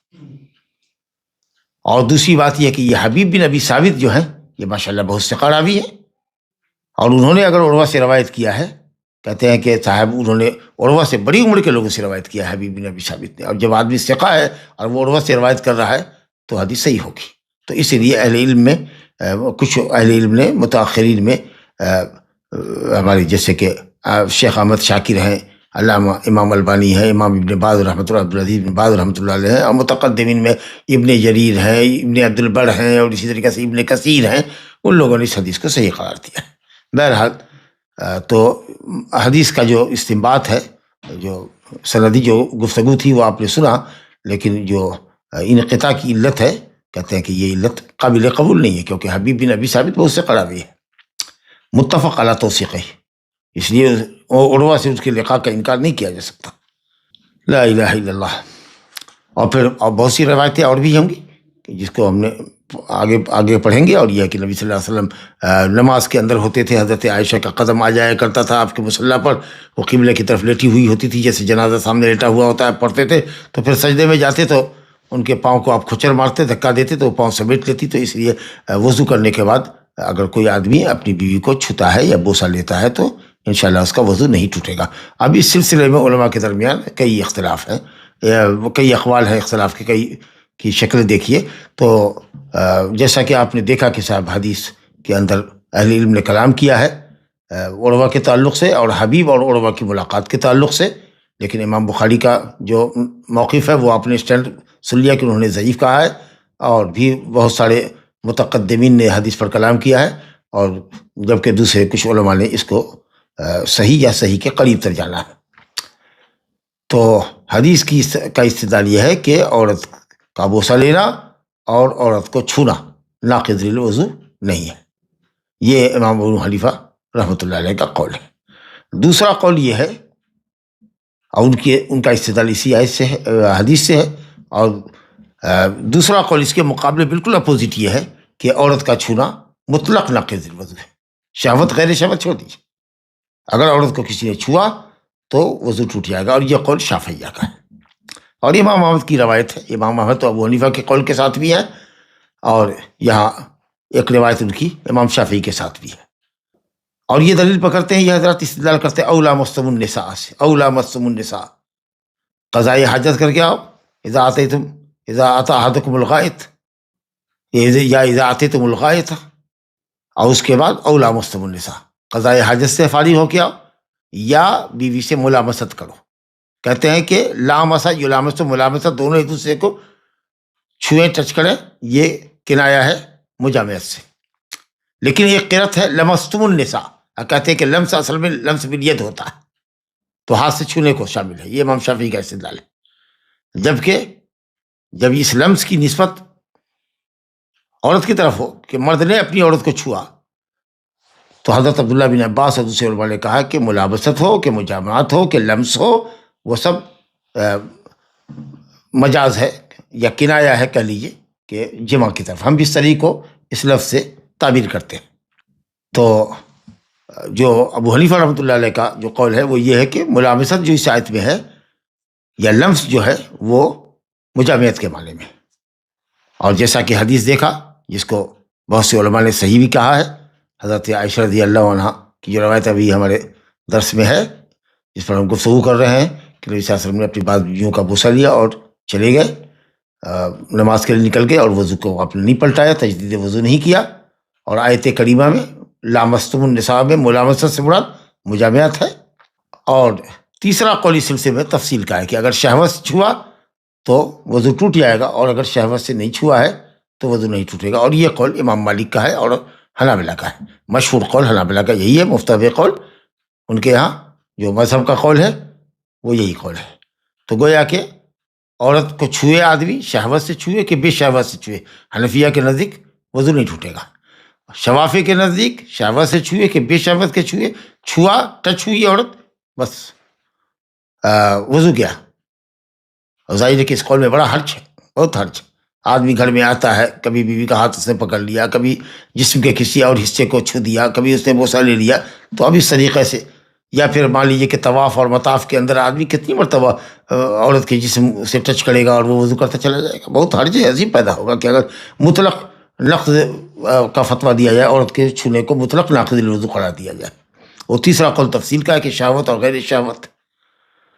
اور دوسری بات یہ کہ یہ حبیب بن ابی ثابت جو ہیں یہ ماشاءاللہ بہت ثقہ راوی ہے، اور انہوں نے اگر عروہ سے روایت کیا ہے، کہتے ہیں کہ صاحب انہوں نے عروہ سے بڑی عمر کے لوگوں سے روایت کیا ہے حبیب بن ابی ثابت نے، اور جب آدمی ثقہ ہے اور وہ عروہ سے روایت کر رہا ہے تو حدیث صحیح ہوگی۔ تو اسی لیے اہل علم میں کچھ اہل علم نے متاخرین میں ہمارے جیسے کہ شیخ احمد شاکر ہیں، علامہ امام البانی ہے، امام ابن باز رحمۃ اللہ، عبدالعزیز بن باز رحمۃ اللہ علیہ ہیں، اور متقدمین میں ابن جریر ہیں، ابن عبد البر ہیں، اور اسی طریقے سے ابن کثیر ہیں، ان لوگوں نے اس حدیث کو صحیح قرار دیا ہے۔ بہرحال تو حدیث کا جو استنباط ہے، جو سندی جو گفتگو تھی وہ آپ نے سنا، لیکن جو انقطاع کی علت ہے، کہتے ہیں کہ یہ علت قابل قبول نہیں ہے، کیونکہ حبیب بن ابی ثابت بہت سے قراوی ہے، متفق علی توثیقہ، اس لیے عروہ سے اس کے لقاء کا انکار نہیں کیا جا سکتا۔ لا الہ الا اللہ۔ اور پھر بہت سی روایتیں اور بھی ہوں گی جس کو ہم نے آگے پڑھیں گے، اور یہ ہے کہ نبی صلی اللہ علیہ وسلم نماز کے اندر ہوتے تھے، حضرت عائشہ کا قدم آ جایا کرتا تھا آپ کے مصلی پر، وہ قبلے کی طرف لیٹی ہوئی ہوتی تھی، جیسے جنازہ سامنے لیٹا ہوا ہوتا ہے، پڑھتے تھے، تو پھر سجدے میں جاتے تو ان کے پاؤں کو آپ کھچر مارتے، دھکا دیتے تو وہ پاؤں سمیٹ لیتی، تو اس لیے وضو کرنے کے بعد اگر کوئی آدمی اپنی بیوی کو چھوتا ہے یا بوسہ لیتا ہے تو انشاءاللہ اس کا وضو نہیں ٹوٹے گا۔ اب اس سلسلے میں علماء کے درمیان کئی اختلاف ہیں، کئی اقوال ہیں، اختلاف کے کئی کی شکل دیکھیے۔ تو جیسا کہ آپ نے دیکھا کہ صاحب حدیث کے اندر اہل علم نے کلام کیا ہے عروہ کے تعلق سے اور حبیب اور عروہ کی ملاقات کے تعلق سے، لیکن امام بخاری کا جو موقف ہے وہ آپ نے اسٹینڈ سن لیا کہ انہوں نے ضعیف کہا ہے، اور بھی بہت سارے متقدمین نے حدیث پر کلام کیا ہے، اور جبکہ دوسرے کچھ علماء نے اس کو صحیح یا صحیح کے قریب تر جانا ہے۔ تو حدیث کا استدلال یہ ہے کہ عورت کا بوسہ لینا اور عورت کو چھونا ناقض للوضو نہیں ہے۔ یہ امام ابو حنیفہ رحمۃ اللہ علیہ کا قول ہے۔ دوسرا قول یہ ہے، اور ان کا استدلال اسی آیت سے ہے، حدیث سے ہے، اور دوسرا قول اس کے مقابلے بالکل اپوزٹ یہ ہے کہ عورت کا چھونا مطلق ناقض الوضو ہے، شہوت غیر شہوت چھوڑ دیجیے، اگر عورت کو کسی نے چھوا تو وضو ٹوٹ جائے گا، اور یہ قول شافعیہ کا ہے، اور امام احمد کی روایت ہے۔ امام احمد تو ابو حنیفہ کے قول کے ساتھ بھی ہے، اور یہاں ایک روایت ان کی امام شافعی کے ساتھ بھی ہے، اور یہ دلیل پکڑتے ہیں، یہ حضرات استدلال کرتے ہیں اولا مستم النساء سے، اولا مستم النساء، قضاء حاجت کر کے آؤ، اذا آتا احدکم الغائط، یا اذا آتیتم الغائط، اور اس کے بعد اولا مستم النساء، قضاء حاجت سے فارغ ہو کے آؤ یا بیوی سے ملامست کرو۔ کہتے ہیں کہ لامسا یلامس و ملامست دونوں ایک دوسرے کو چھوئیں، ٹچ کریں، یہ کنایا ہے مجامعت سے، لیکن ایک قرت ہے لمستم النساء، کہتے ہیں کہ لمس اصل میں لمس بالید ہوتا ہے، تو ہاتھ سے چھونے کو شامل ہے، یہ امام شافعی کا استدلال ہے، جبکہ جب اس لمس کی نسبت عورت کی طرف ہو کہ مرد نے اپنی عورت کو چھوا، تو حضرت عبداللہ بن عباس اور دوسرے علماء نے کہا کہ ملابست ہو، کہ مجامعات ہو، کہ لمس ہو، وہ سب مجاز ہے یا کنایا ہے، کہہ لیجیے کہ جمع کی طرف، ہم بھی اس طریق کو اس لفظ سے تعبیر کرتے ہیں۔ تو جو ابو حنیفہ رحمۃ اللہ علیہ کا جو قول ہے وہ یہ ہے کہ ملامست جو اس آیت میں ہے یا لمس جو ہے وہ مجامعت کے معنی میں، اور جیسا کہ حدیث دیکھا جس کو بہت سے علماء نے صحیح بھی کہا ہے، حضرت عائشہ رضی اللہ عنہا کی جو روایت ابھی ہمارے درس میں ہے، جس پر ہم گفتگو کر رہے ہیں کہ نبی صلی اللہ علیہ وسلم نے اپنی بازوؤں کا بوسہ لیا اور چلے گئے، نماز کے لیے نکل گئے، اور وضو کو آپ نے نہیں پلٹایا، تجدید وضو نہیں کیا، اور آیت کریمہ میں لامستم النساء میں ملامست سے مراد مجامعت ہے۔ اور تیسرا قول اس سلسلے میں تفصیل کا ہے کہ اگر شہوت سے چھوا تو وضو ٹوٹ جائے گا، اور اگر شہوت سے نہیں چھوا ہے تو وضو نہیں ٹوٹے گا، اور یہ قول امام مالک کا ہے اور حنابلہ کا ہے، مشہور قول حنابلہ کا یہی ہے، مفتبع قول، ان کے یہاں جو مذہب کا قول ہے وہ یہی قول ہے۔ تو گویا کہ عورت کو چھوئے آدمی، شہوت سے چھوئے کہ بے شہوت سے چھوئے، حنفیہ کے نزدیک وضو نہیں ٹوٹے گا، شوافی کے نزدیک شہوت سے چھوئے کہ بے شہوت کے چھوئے، چھوا، ٹچ ہوئی عورت، بس وضو کیا۔ اور ظاہر ہے کہ اس قول میں بڑا حرج ہے، بہت حرج ہے، آدمی گھر میں آتا ہے، کبھی بیوی کا ہاتھ اس نے پکڑ لیا، کبھی جسم کے کسی اور حصے کو چھو دیا، کبھی اس نے بوسہ لے لیا، تو اب اس طریقے سے، یا پھر مان لیجیے کہ طواف اور مطاف کے اندر آدمی کتنی مرتبہ عورت کے جسم سے ٹچ کرے گا اور وہ وضو کرتا چلا جائے گا، بہت حرج عظیم پیدا ہوگا کہ اگر مطلق لفظ کا فتویٰ دیا جائے، عورت کے چھونے کو مطلق ناقض الوضو قرار دیا جائے۔ اور تیسرا قول تفصیل کا ہے کہ شہوت اور غیر شہوت،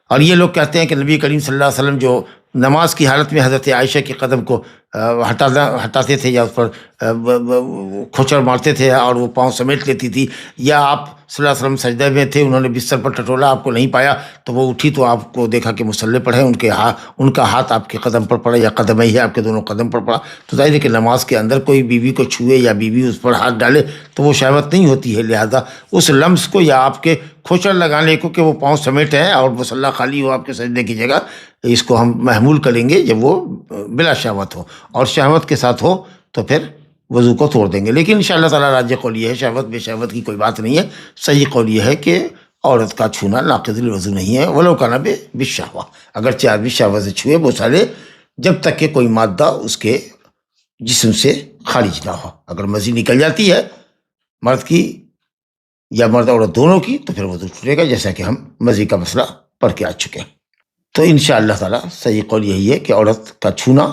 اور یہ لوگ کہتے ہیں کہ نبی کریم صلی اللہ علیہ وسلم جو نماز کی حالت میں حضرت عائشہ کے قدم کو ہٹاتے تھے یا اس پر کھوچر مارتے تھے اور وہ پاؤں سمیٹ لیتی تھی، یا آپ صلی اللہ علیہ وسلم سجدے میں تھے، انہوں نے بستر پر ٹٹولا، آپ کو نہیں پایا تو وہ اٹھی تو آپ کو دیکھا کہ مصلی پر ہے، ان کا ہاتھ آپ کے قدم پر پڑا یا قدم ہی ہے آپ کے دونوں قدم پر پڑا، تو ظاہر ہے کہ نماز کے اندر کوئی بیوی کو چھوئے یا بیوی اس پر ہاتھ ڈالے تو وہ شہوت نہیں ہوتی ہے، لہذا اس لمس کو یا آپ کے کھوچر لگانے کو کہ وہ پاؤں سمیٹے ہیں اور مصلی خالی ہو آپ کے سجدے کی جگہ، اس کو ہم محمول کریں گے جب وہ بلا شہوت ہو، اور شہوت کے ساتھ ہو تو پھر وضو کو توڑ دیں گے۔ لیکن انشاءاللہ تعالیٰ راجح قول یہ ہے، شہوت بے شہوت کی کوئی بات نہیں ہے، صحیح قول یہ ہے کہ عورت کا چھونا ناقض الوضو نہیں ہے، ولو کان بالشہوہ، اگرچہ آدمی شہوت سے چھوئے بوسہ لے، جب تک کہ کوئی مادہ اس کے جسم سے خارج نہ ہو، اگر مزید نکل جاتی ہے مرد کی یا مرد عورت دونوں کی تو پھر وضو ٹوٹے گا، جیسا کہ ہم مزید کا مسئلہ پڑھ کے آ چکے ہیں۔ تو انشاءاللہ تعالیٰ صحیح قول یہی ہے کہ عورت کا چھونا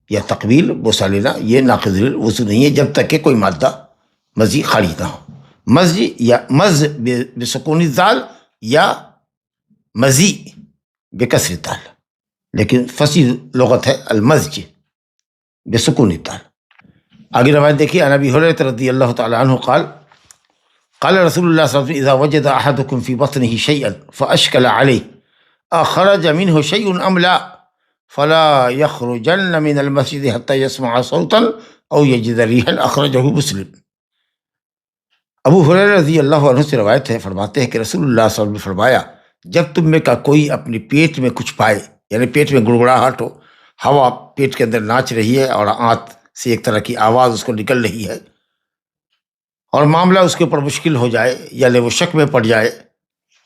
یا تقبیل، بوسہ لینا، یہ ناقض الوضو نہیں ہے جب تک کہ کوئی مادہ مزی خارج نہ ہو۔ مزی یا مز بسکون الذال یا مزی بکسر الدال، لیکن فصیح لغت ہے المزج بسکون الدال۔ آگے روایت دیکھیے، عن ابی ہریرہ رضی اللہ تعالی عنہ قال قال رسول اللہ صلی اللہ علیہ وسلم اذا وجد احدکم فی بطنه شیئا فاشکل علیہ اخرج منه شیء ام لا فلا یخرجن من المسجد حتى يسمع صوتا او یجد ریحا، اخرجہ مسلم۔ ابو ہریرہ رضی اللہ عنہ سے روایت ہے، فرماتے ہیں کہ رسول اللہ صلی اللہ علیہ وسلم نے فرمایا، جب تم میں کا کوئی اپنے پیٹ میں کچھ پائے، یعنی پیٹ میں گڑگڑاہٹ ہو، ہوا پیٹ کے اندر ناچ رہی ہے اور آنت سے ایک طرح کی آواز اس کو نکل رہی ہے، اور معاملہ اس کے اوپر مشکل ہو جائے یا وہ شک میں پڑ جائے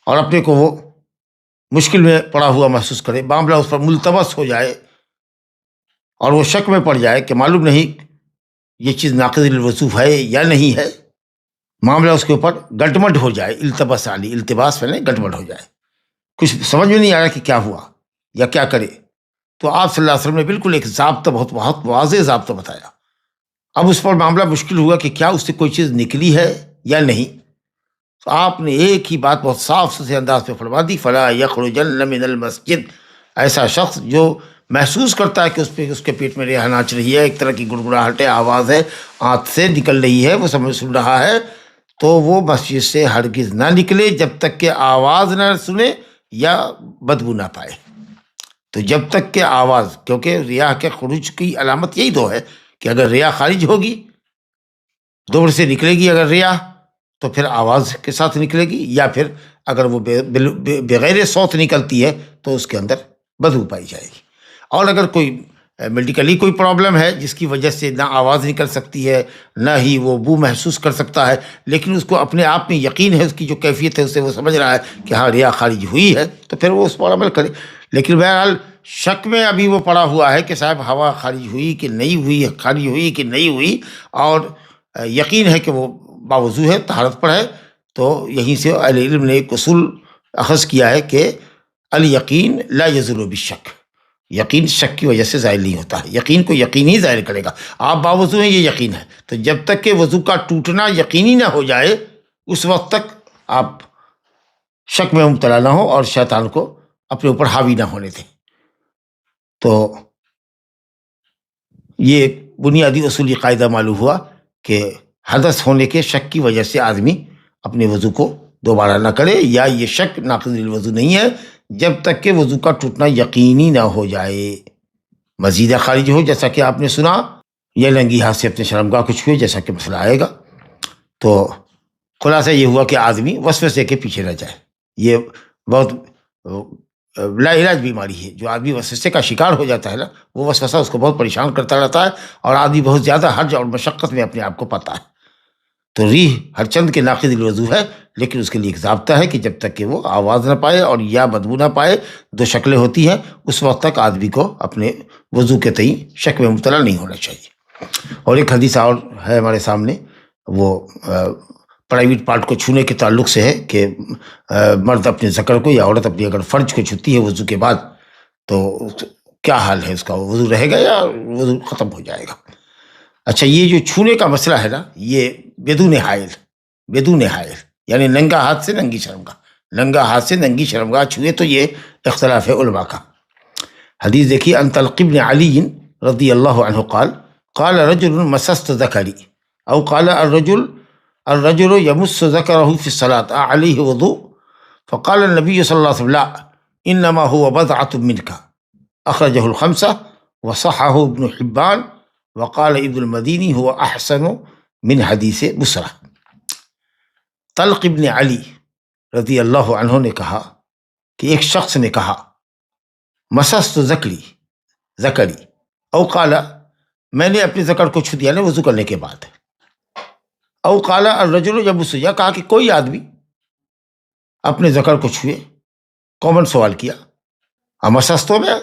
اور اپنے کو وہ مشکل میں پڑا ہوا محسوس کرے، معاملہ اس پر ملتبس ہو جائے اور وہ شک میں پڑ جائے کہ معلوم نہیں یہ چیز ناقض للوضو ہے یا نہیں ہے، معاملہ اس کے اوپر گٹمٹ ہو جائے، التباس علی، التباس میں گٹمٹ ہو جائے، کچھ سمجھ میں نہیں آ رہا کہ کیا ہوا یا کیا کرے، تو آپ صلی اللہ علیہ وسلم نے بالکل ایک ضابطہ، بہت واضح ضابطہ بتایا۔ اب اس پر معاملہ مشکل ہوا کہ کیا اس سے کوئی چیز نکلی ہے یا نہیں، تو آپ نے ایک ہی بات بہت صاف ستھرے انداز پہ فرما دی، فلا یخرجن من المسجد، ایسا شخص جو محسوس کرتا ہے کہ اس کے پیٹ میں ریح ناچ رہی ہے، ایک طرح کی گڑگڑاہٹ ہے، آواز ہے، آنت سے نکل رہی ہے، وہ سن رہا ہے، تو وہ مسجد سے ہرگز نہ نکلے جب تک کہ آواز نہ سنے یا بدبو نہ پائے۔ تو جب تک کہ آواز، کیونکہ ریاح کے خروج کی علامت یہی تو ہے کہ اگر ریاح خارج ہوگی، دوبر سے نکلے گی اگر ریاح، تو پھر آواز کے ساتھ نکلے گی، یا پھر اگر وہ بغیر صوت نکلتی ہے تو اس کے اندر بدبو پائی جائے گی۔ اور اگر کوئی میڈیکلی کوئی پرابلم ہے جس کی وجہ سے نہ آواز نکل سکتی ہے نہ ہی وہ بو محسوس کر سکتا ہے، لیکن اس کو اپنے آپ میں یقین ہے، اس کی جو کیفیت ہے اسے وہ سمجھ رہا ہے کہ ہاں ریاح خارج ہوئی ہے، تو پھر وہ اس پر عمل کرے۔ لیکن بہرحال شک میں ابھی وہ پڑا ہوا ہے کہ صاحب ہوا خارج ہوئی کہ نہیں ہوئی، خارج ہوئی کہ نہیں ہوئی، اور یقین ہے کہ وہ باوضو ہے، طہارت پر ہے، تو یہیں سے اہل علم نے ایک اصول اخذ کیا ہے کہ الیقین لا یزول بالشک، یقین شک کی وجہ سے ظاہر نہیں ہوتا ہے، یقین کو یقین ہی ظاہر کرے گا۔ آپ باوضو ہیں، یہ یقین ہے، تو جب تک کہ وضو کا ٹوٹنا یقینی نہ ہو جائے اس وقت تک آپ شک میں مبتلا نہ ہو اور شیطان کو اپنے اوپر حاوی نہ ہونے دیں۔ تو یہ ایک بنیادی اصولی قاعدہ معلوم ہوا کہ حدث ہونے کے شک کی وجہ سے آدمی اپنے وضو کو دوبارہ نہ کرے، یا یہ شک ناقض للوضو نہیں ہے جب تک کہ وضو کا ٹوٹنا یقینی نہ ہو جائے، مزید خارج ہو، جیسا کہ آپ نے سنا، یا لنگی ہاتھ سے اپنے شرمگاہ کو چھوئے، جیسا کہ مسئلہ آئے گا۔ تو خلاصہ یہ ہوا کہ آدمی وسوسے کے پیچھے نہ جائے، یہ بہت لا علاج بیماری ہے، جو آدمی وسوسے کا شکار ہو جاتا ہے نا، وہ وسوسہ اس کو بہت پریشان کرتا رہتا ہے، اور آدمی بہت زیادہ حرج اور مشقت میں اپنے آپ کو پاتا ہے۔ تو ریح ہر چند کے ناقض الوضو ہے، لیکن اس کے لیے ایک ضابطہ ہے کہ جب تک کہ وہ آواز نہ پائے اور یا بدبو نہ پائے، دو شکلیں ہوتی ہیں، اس وقت تک آدمی کو اپنے وضو کے تئیں شک میں مبتلا نہیں ہونا چاہیے۔ اور ایک حدیث اور ہے ہمارے سامنے، وہ پرائیویٹ پارٹ کو چھونے کے تعلق سے ہے کہ مرد اپنے ذکر کو یا عورت اپنی اگر فرج کو چھوتی ہے وضو کے بعد تو کیا حال ہے اس کا، وضو رہے گا یا وضو ختم ہو جائے گا؟ اچھا، یہ جو چھونے کا مسئلہ ہے نا، یہ بدون حائل یعنی ننگا ہاتھ سے ننگی شرمگاہ چھوئے، تو یہ اختلاف ہے علماء کا۔ حدیث دیکھیے، ان طلق بن علی رضی اللہ عنہ قال رجل مسست ذکری، او قال الرجل يمس ذكره في الصلاة عليه وضوء؟ فقال النبي صلى الله عليه وسلم لا، انما هو بضعة منك، اخرجه الخمسة وصححه ابن حبان، وقال ابن المديني هو احسن من حدیث بصرہ۔ طلق ابن علی رضی اللہ عنہ نے کہا کہ ایک شخص نے کہا مسست ذکری، او قال، میں نے اپنے ذکر کو چھو دیا نا وضو کرنے کے بعد، او قال الرجل یمس، یا کہا کہ کوئی آدمی اپنے ذکر کو چھوئے، کامن سوال کیا، مسستوں میں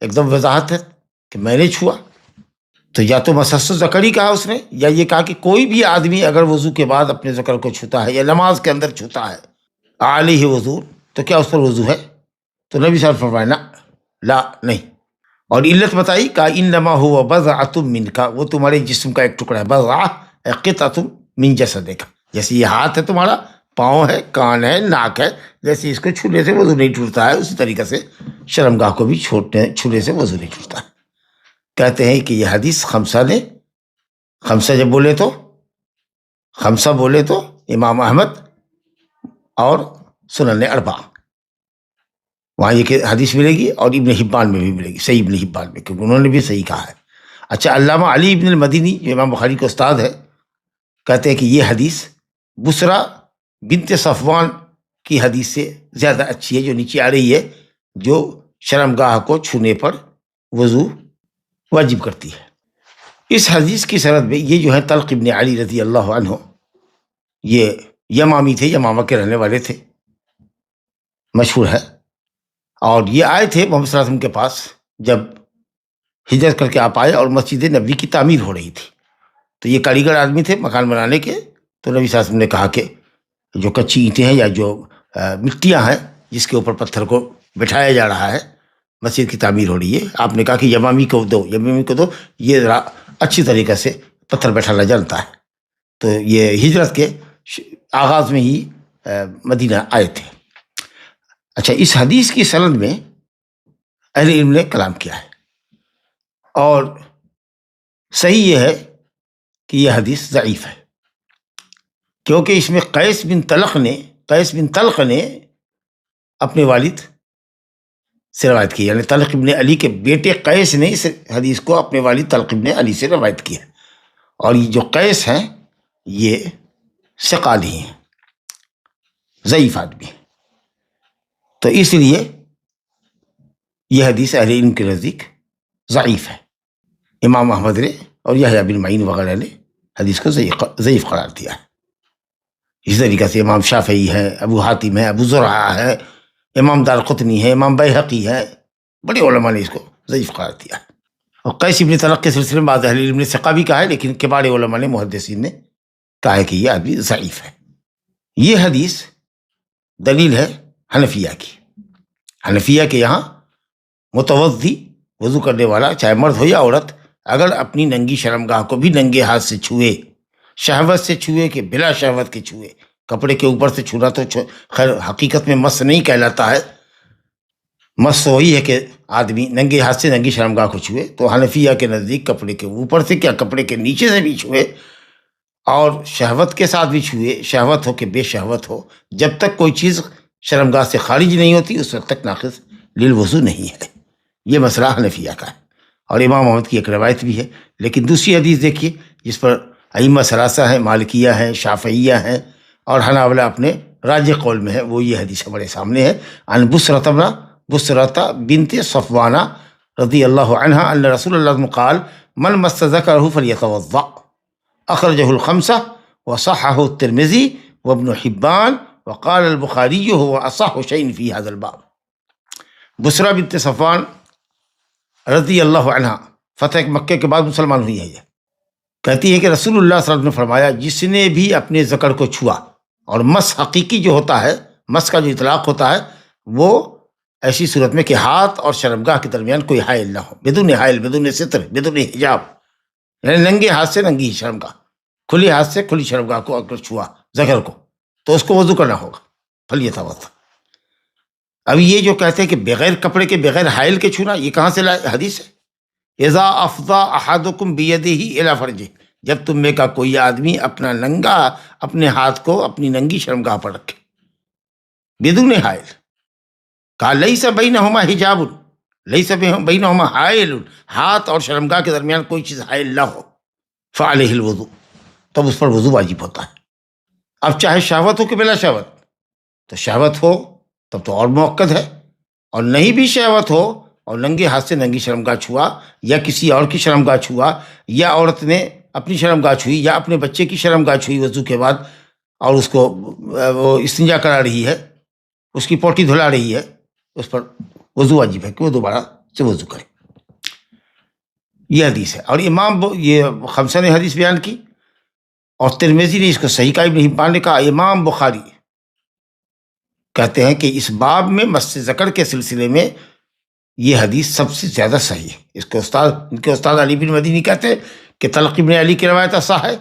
ایک دم وضاحت ہے کہ میں نے چھوا، تو یا تو مسست ذکری کہا اس نے، یا یہ کہا کہ کوئی بھی آدمی اگر وضو کے بعد اپنے ذکر کو چھوتا ہے یا نماز کے اندر چھوتا ہے، علیہ وضو، تو کیا اس پر وضو ہے؟ تو نبی صلی اللہ علیہ وسلم فرمایا لا نہیں، اور علت بتائی، کہا انما هو بضعۃ منک، وہ تمہارے جسم کا ایک ٹکڑا ہے، بضعہ قطعۃ من جسدک، جیسے یہ ہاتھ ہے تمہارا، پاؤں ہے، کان ہے، ناک ہے، جیسے اس کو چھونے سے وضو نہیں ٹوٹتا ہے، اسی طریقے سے شرمگاہ کو بھی چھونے سے وضو نہیں ٹوٹتا ہے۔ کہتے ہیں کہ یہ حدیث خمسہ جب بولے تو امام احمد اور سنن اربعہ، وہاں یہ کہ حدیث ملے گی، اور ابن حبان میں بھی ملے گی، صحیح ابن حبان میں، کیونکہ انہوں نے بھی صحیح کہا ہے۔ اچھا، علامہ علی ابن المدینی جو امام بخاری کے استاد ہے، کہتے ہیں کہ یہ حدیث بصرہ بنت صفوان کی حدیث سے زیادہ اچھی ہے، جو نیچے آ رہی ہے، جو شرمگاہ کو چھونے پر وضو واجب کرتی ہے۔ اس حدیث کی سند میں یہ جو ہے طلق ابن علی رضی اللہ عنہ، یہ یمامی تھے، یمامہ کے رہنے والے تھے، مشہور ہے. اور یہ آئے تھے محمد صلی اللہ علیہ وسلم کے پاس جب ہجرت کر کے آپ آئے اور مسجد نبوی کی تعمیر ہو رہی تھی. تو یہ کاریگر آدمی تھے مکان بنانے کے. تو نبی صلی اللہ علیہ وسلم نے کہا کہ جو کچی اینٹیں ہیں یا جو مٹیاں ہیں جس کے اوپر پتھر کو بٹھایا جا رہا ہے، مسجد کی تعمیر ہو رہی ہے، آپ نے کہا کہ یمامی کو دو، یمامی کو دو، یہ ذرا اچھی طریقے سے پتھر بیٹھانا جانتا ہے. تو یہ ہجرت کے آغاز میں ہی مدینہ آئے تھے. اچھا، اس حدیث کی سند میں اہل علم نے کلام کیا ہے، اور صحیح یہ ہے کہ یہ حدیث ضعیف ہے، کیونکہ اس میں قیس بن طلق نے اپنے والد سے روایت کی، یعنی طلق ابن علی کے بیٹے قیس نے اس حدیث کو اپنے والد طلق ابن علی سے روایت کی ہے. اور یہ جو قیس ہیں یہ ثقہ نہیں ہیں، ضعیف آدمی ہیں. تو اس لیے یہ حدیث اہل علم کے نزدیک ضعیف ہے. امام احمد نے اور یحییٰ بن معین وغیرہ نے حدیث کو ضعیف قرار دیا ہے. اسی طریقے سے امام شافعی ہے، ابو حاتم ہے، ابو زرعہ ہے، امام دارقطنی ہے، امام بیہقی ہے، بڑے علماء نے اس کو ضعیف قرار دیا ہے. اور قیس بن طلق کے سلسلے میں بعض اہل علم نے ثقہ بھی کہا ہے، لیکن کبار علماء نے، محدثین نے کہا ہے کہ یہ آدمی ضعیف ہے. یہ حدیث دلیل ہے حنفیہ کی. حنفیہ کے یہاں متوضی، وضو کرنے والا، چاہے مرد ہو یا عورت، اگر اپنی ننگی شرمگاہ کو بھی ننگے ہاتھ سے چھوئے، شہوت سے چھوئے کہ بلا شہوت کے چھوئے، کپڑے کے اوپر سے چھونا تو خیر حقیقت میں مس نہیں کہلاتا ہے. مس وہی ہے کہ آدمی ننگے ہاتھ سے ننگی شرمگاہ کو چھوئے. تو حنفیہ کے نزدیک کپڑے کے اوپر سے کیا کپڑے کے نیچے سے بھی چھوئے اور شہوت کے ساتھ بھی چھوئے، شہوت ہو کہ بے شہوت ہو، جب تک کوئی چیز شرمگاہ سے خارج نہیں ہوتی اس وقت تک ناقض للوضو نہیں ہے. یہ مسئلہ حنفیہ کا ہے. اور امام احمد کی ایک روایت بھی ہے. لیکن دوسری حدیث دیکھیے جس پر ائمہ ثلاثہ ہیں، مالکیہ ہیں، شافعیہ ہیں اور حنابلہ اپنے راجح قول میں ہے، وہ یہ حدیث ہمارے سامنے ہے. عن بصرۃ بنت صفوان رضی اللہ عنہ ان رسول اللہ قال من مس ذکرہ فلیتوضأ اخرجہ الخمسہ وصححہ الترمذی وابن حبان وقال البخاری هو اصح شیء فی هذا الباب. بصرہ بنت صفوان رضی اللہ عنہ فتح مکہ کے بعد مسلمان ہوئی ہے. یہ کہتی ہے کہ رسول اللہ صلی اللہ علیہ وسلم نے فرمایا جس نے بھی اپنے ذکر کو چھوا، اور مس حقیقی جو ہوتا ہے، مس کا جو اطلاق ہوتا ہے وہ ایسی صورت میں کہ ہاتھ اور شرمگاہ کے درمیان کوئی حائل نہ ہو، بدون حائل، بدون ستر، بدون حجاب، یعنی ننگے ہاتھ سے ننگی شرمگاہ، کھلی ہاتھ سے کھلی شرمگاہ کو اگر چھوا ذکر کو تو اس کو وضو کرنا ہوگا. فلیتوضأ. اب یہ جو کہتے ہیں کہ بغیر کپڑے کے، بغیر حائل کے چھونا، یہ کہاں سے حدیث ہے؟ اذا افضى احدكم بيده الى فرجه، جب تم میں کا کوئی آدمی اپنا ننگا، اپنے ہاتھ کو اپنی ننگی شرمگاہ پر رکھے بدون حائل. کہا لیس بینہما حجاب، لیس بینہما حائل، ہاتھ اور شرمگاہ کے درمیان کوئی چیز حائل نہ ہو، فعلیہ الوضوء، تب اس پر وضو واجب ہوتا ہے. اب چاہے شہوت ہو کہ بلا شہوت، تو شہوت ہو تب تو اور موقت ہے، اور نہیں بھی شہوت ہو اور ننگے ہاتھ سے ننگی شرمگاہ چھوا، یا کسی اور کی شرمگاہ چھوا، یا عورت نے اپنی شرمگاہ چھوئی، یا اپنے بچے کی شرمگاہ چھوئی وضو کے بعد، اور اس کو وہ استنجا کرا رہی ہے، اس کی پوٹی دھلا رہی ہے، اس پر وضو واجب ہے کہ وہ دوبارہ سے وضو کرے. یہ حدیث ہے. اور امام یہ خمسہ نے حدیث بیان کی، اور ترمذی نے اس کو صحیح کہا، ابن حبان نے کہا. امام بخاری کہتے ہیں کہ اس باب میں مس ذکر کے سلسلے میں یہ حدیث سب سے زیادہ صحیح ہے. اس کے ان کے استاد علی بن مدینی کہتے ہیں کہ طلق بن علی کی روایت اصح ہے،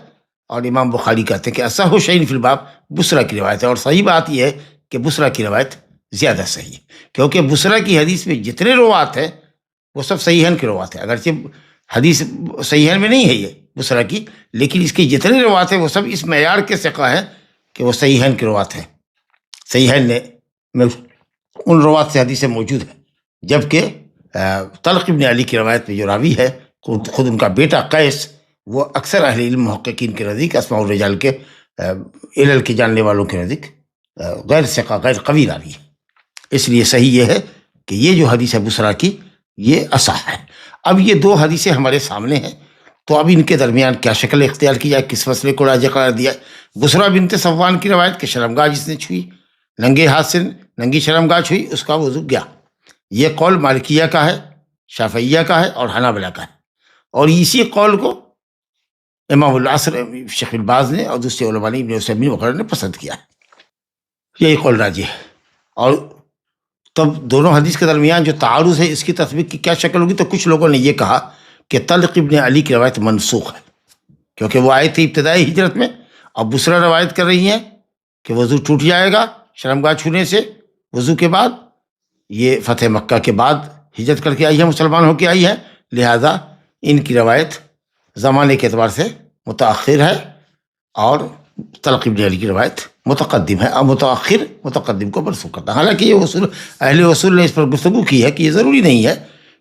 اور امام بخاری کہتے ہیں کہ اصح شیء فی الباب بصرہ کی روایت ہے. اور صحیح بات یہ ہے کہ بصرہ کی روایت زیادہ صحیح ہے، کیونکہ بصرہ کی حدیث میں جتنے روات ہیں وہ سب صحیحین کی روات ہیں. اگرچہ حدیث صحیحین میں نہیں ہے یہ بصرہ کی، لیکن اس کی جتنے روات ہیں وہ سب اس معیار کے ثقہ ہیں کہ وہ صحیحین کی روات ہیں. صحیحین میں ان روات سے حدیثیں موجود ہیں، جبکہ طلق ابن علی کی روایت میں جو راوی ہے خود ان کا بیٹا قیس، وہ اکثر اہل علم محققین کے نزدیک، اسماء الرجال کے علل کے جاننے والوں کے نزدیک غیر ثقہ، غیر قوی راوی ہے. اس لیے صحیح یہ ہے کہ یہ جو حدیث ہے بصرہ کی یہ اصح ہے. اب یہ دو حدیثیں ہمارے سامنے ہیں، تو اب ان کے درمیان کیا شکل اختیار کی جائے، کس مسئلے کو راجح قرار دیا ہے؟ بسرا بنت صفوان کی روایت کہ شرمگاہ جس نے چھوئی، ننگے ہاتھ سے ننگی شرمگاہ چھوئی، اس کا وضو گیا. یہ قول مالکیہ کا ہے، شافعیہ کا ہے اور حنابلہ کا ہے. اور اسی قول کو امام العصر شیخ الباز نے اور دوسرے علماء نے، ابن عثیمین وغیرہ نے پسند کیا ہے. یہی قول راجح ہے. اور تب دونوں حدیث کے درمیان جو تعارض ہے، اس کی تطبیق کی کیا شکل ہوگی؟ تو کچھ لوگوں نے یہ کہا کہ طلق ابن علی کی روایت منسوخ ہے، کیونکہ وہ آئے تھے ابتدائی ہجرت میں. اب بسرا روایت کر رہی ہیں کہ وضو ٹوٹ جائے گا شرمگاہ چھونے سے وضو کے بعد. یہ فتح مکہ کے بعد ہجرت کر کے آئی ہے، مسلمان ہو کے آئی ہے، لہذا ان کی روایت زمانے کے اعتبار سے متأخر ہے اور طلق ابن علی کی روایت متقدم ہے. اور متأخر متقدم کو منسوخ کرتا ہے. حالانکہ یہ اہل اصول نے اس پر گفتگو کی ہے کہ یہ ضروری نہیں ہے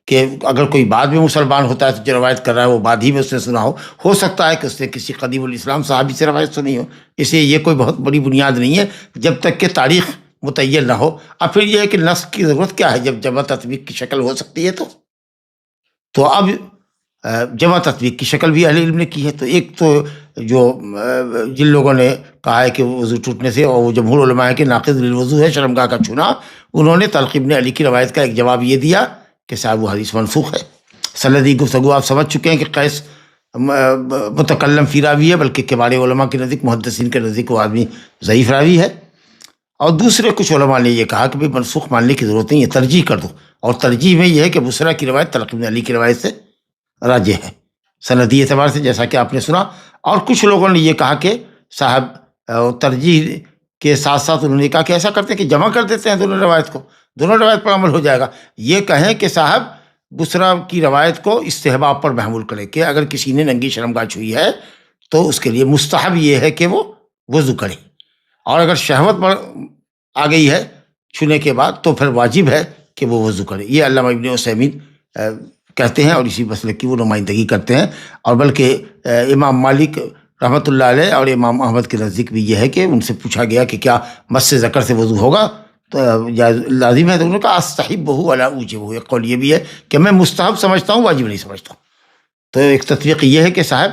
کہ اگر کوئی بعد میں مسلمان ہوتا ہے تو جو روایت کر رہا ہے وہ بعد ہی میں اس نے سنا ہو سکتا ہے کہ اس نے کسی قدیم الاسلام صحابی سے روایت سنی ہو. اس لیے یہ کوئی بہت بڑی بنیاد نہیں ہے جب تک کہ تاریخ متعین نہ ہو. اب پھر یہ ہے کہ نسخ کی ضرورت کیا ہے جب جمع تطبیق کی شکل ہو سکتی ہے. تو اب جمع تطبیق کی شکل بھی اہل علم نے کی ہے. تو ایک تو جو جن لوگوں نے کہا ہے کہ وضو ٹوٹنے سے، اور وہ جمہور علماء ہے کہ ناقض للوضو ہے شرمگاہ کا چھونا، انہوں نے طلق ابن علی کی روایت کا ایک جواب یہ دیا کہ صاحب وہ حدیث منسوخ ہے. سندی گفتگو آپ سمجھ چکے ہیں کہ قیس متکلم فی راوی ہے، بلکہ کبار علماء کے نزدیک، محدثین کے نزدیک وہ آدمی ضعیف راوی ہے. اور دوسرے کچھ علماء نے یہ کہا کہ بھئی منسوخ ماننے کی ضرورت نہیں ہے، ترجیح کر دو. اور ترجیح میں یہ ہے کہ بسرا کی روایت طلق ابن علی کی روایت سے راجح ہے سندی اعتبار سے، جیسا کہ آپ نے سنا. اور کچھ لوگوں نے یہ کہا کہ صاحب ترجیح کے ساتھ ساتھ انہوں نے کہا کہ ایسا کرتے ہیں کہ جمع کر دیتے ہیں دونوں روایت کو، دونوں روایت پر عمل ہو جائے گا. یہ کہیں کہ صاحب بسرا کی روایت کو استحباب پر محمول کرے کہ اگر کسی نے ننگی شرمگاہ چھوئی ہے تو اس کے لیے مستحب یہ ہے کہ وہ وضو کرے، اور اگر شہوت پر آ گئی ہے چھونے کے بعد تو پھر واجب ہے کہ وہ وضو کرے. یہ علامہ ابن عثیمین کہتے ہیں اور اسی مسئلے کی وہ نمائندگی کرتے ہیں. اور بلکہ امام مالک رحمۃ اللہ علیہ اور امام احمد کے نزدیک بھی یہ ہے کہ ان سے پوچھا گیا کہ کیا مس ذکر سے وضو ہوگا تو لازم ہے، تو انہوں نے کہا استحبہ ولا اوجبہ. ایک قول یہ بھی ہے کہ میں مستحب سمجھتا ہوں، واجب نہیں سمجھتا. تو ایک تطبیق یہ ہے کہ صاحب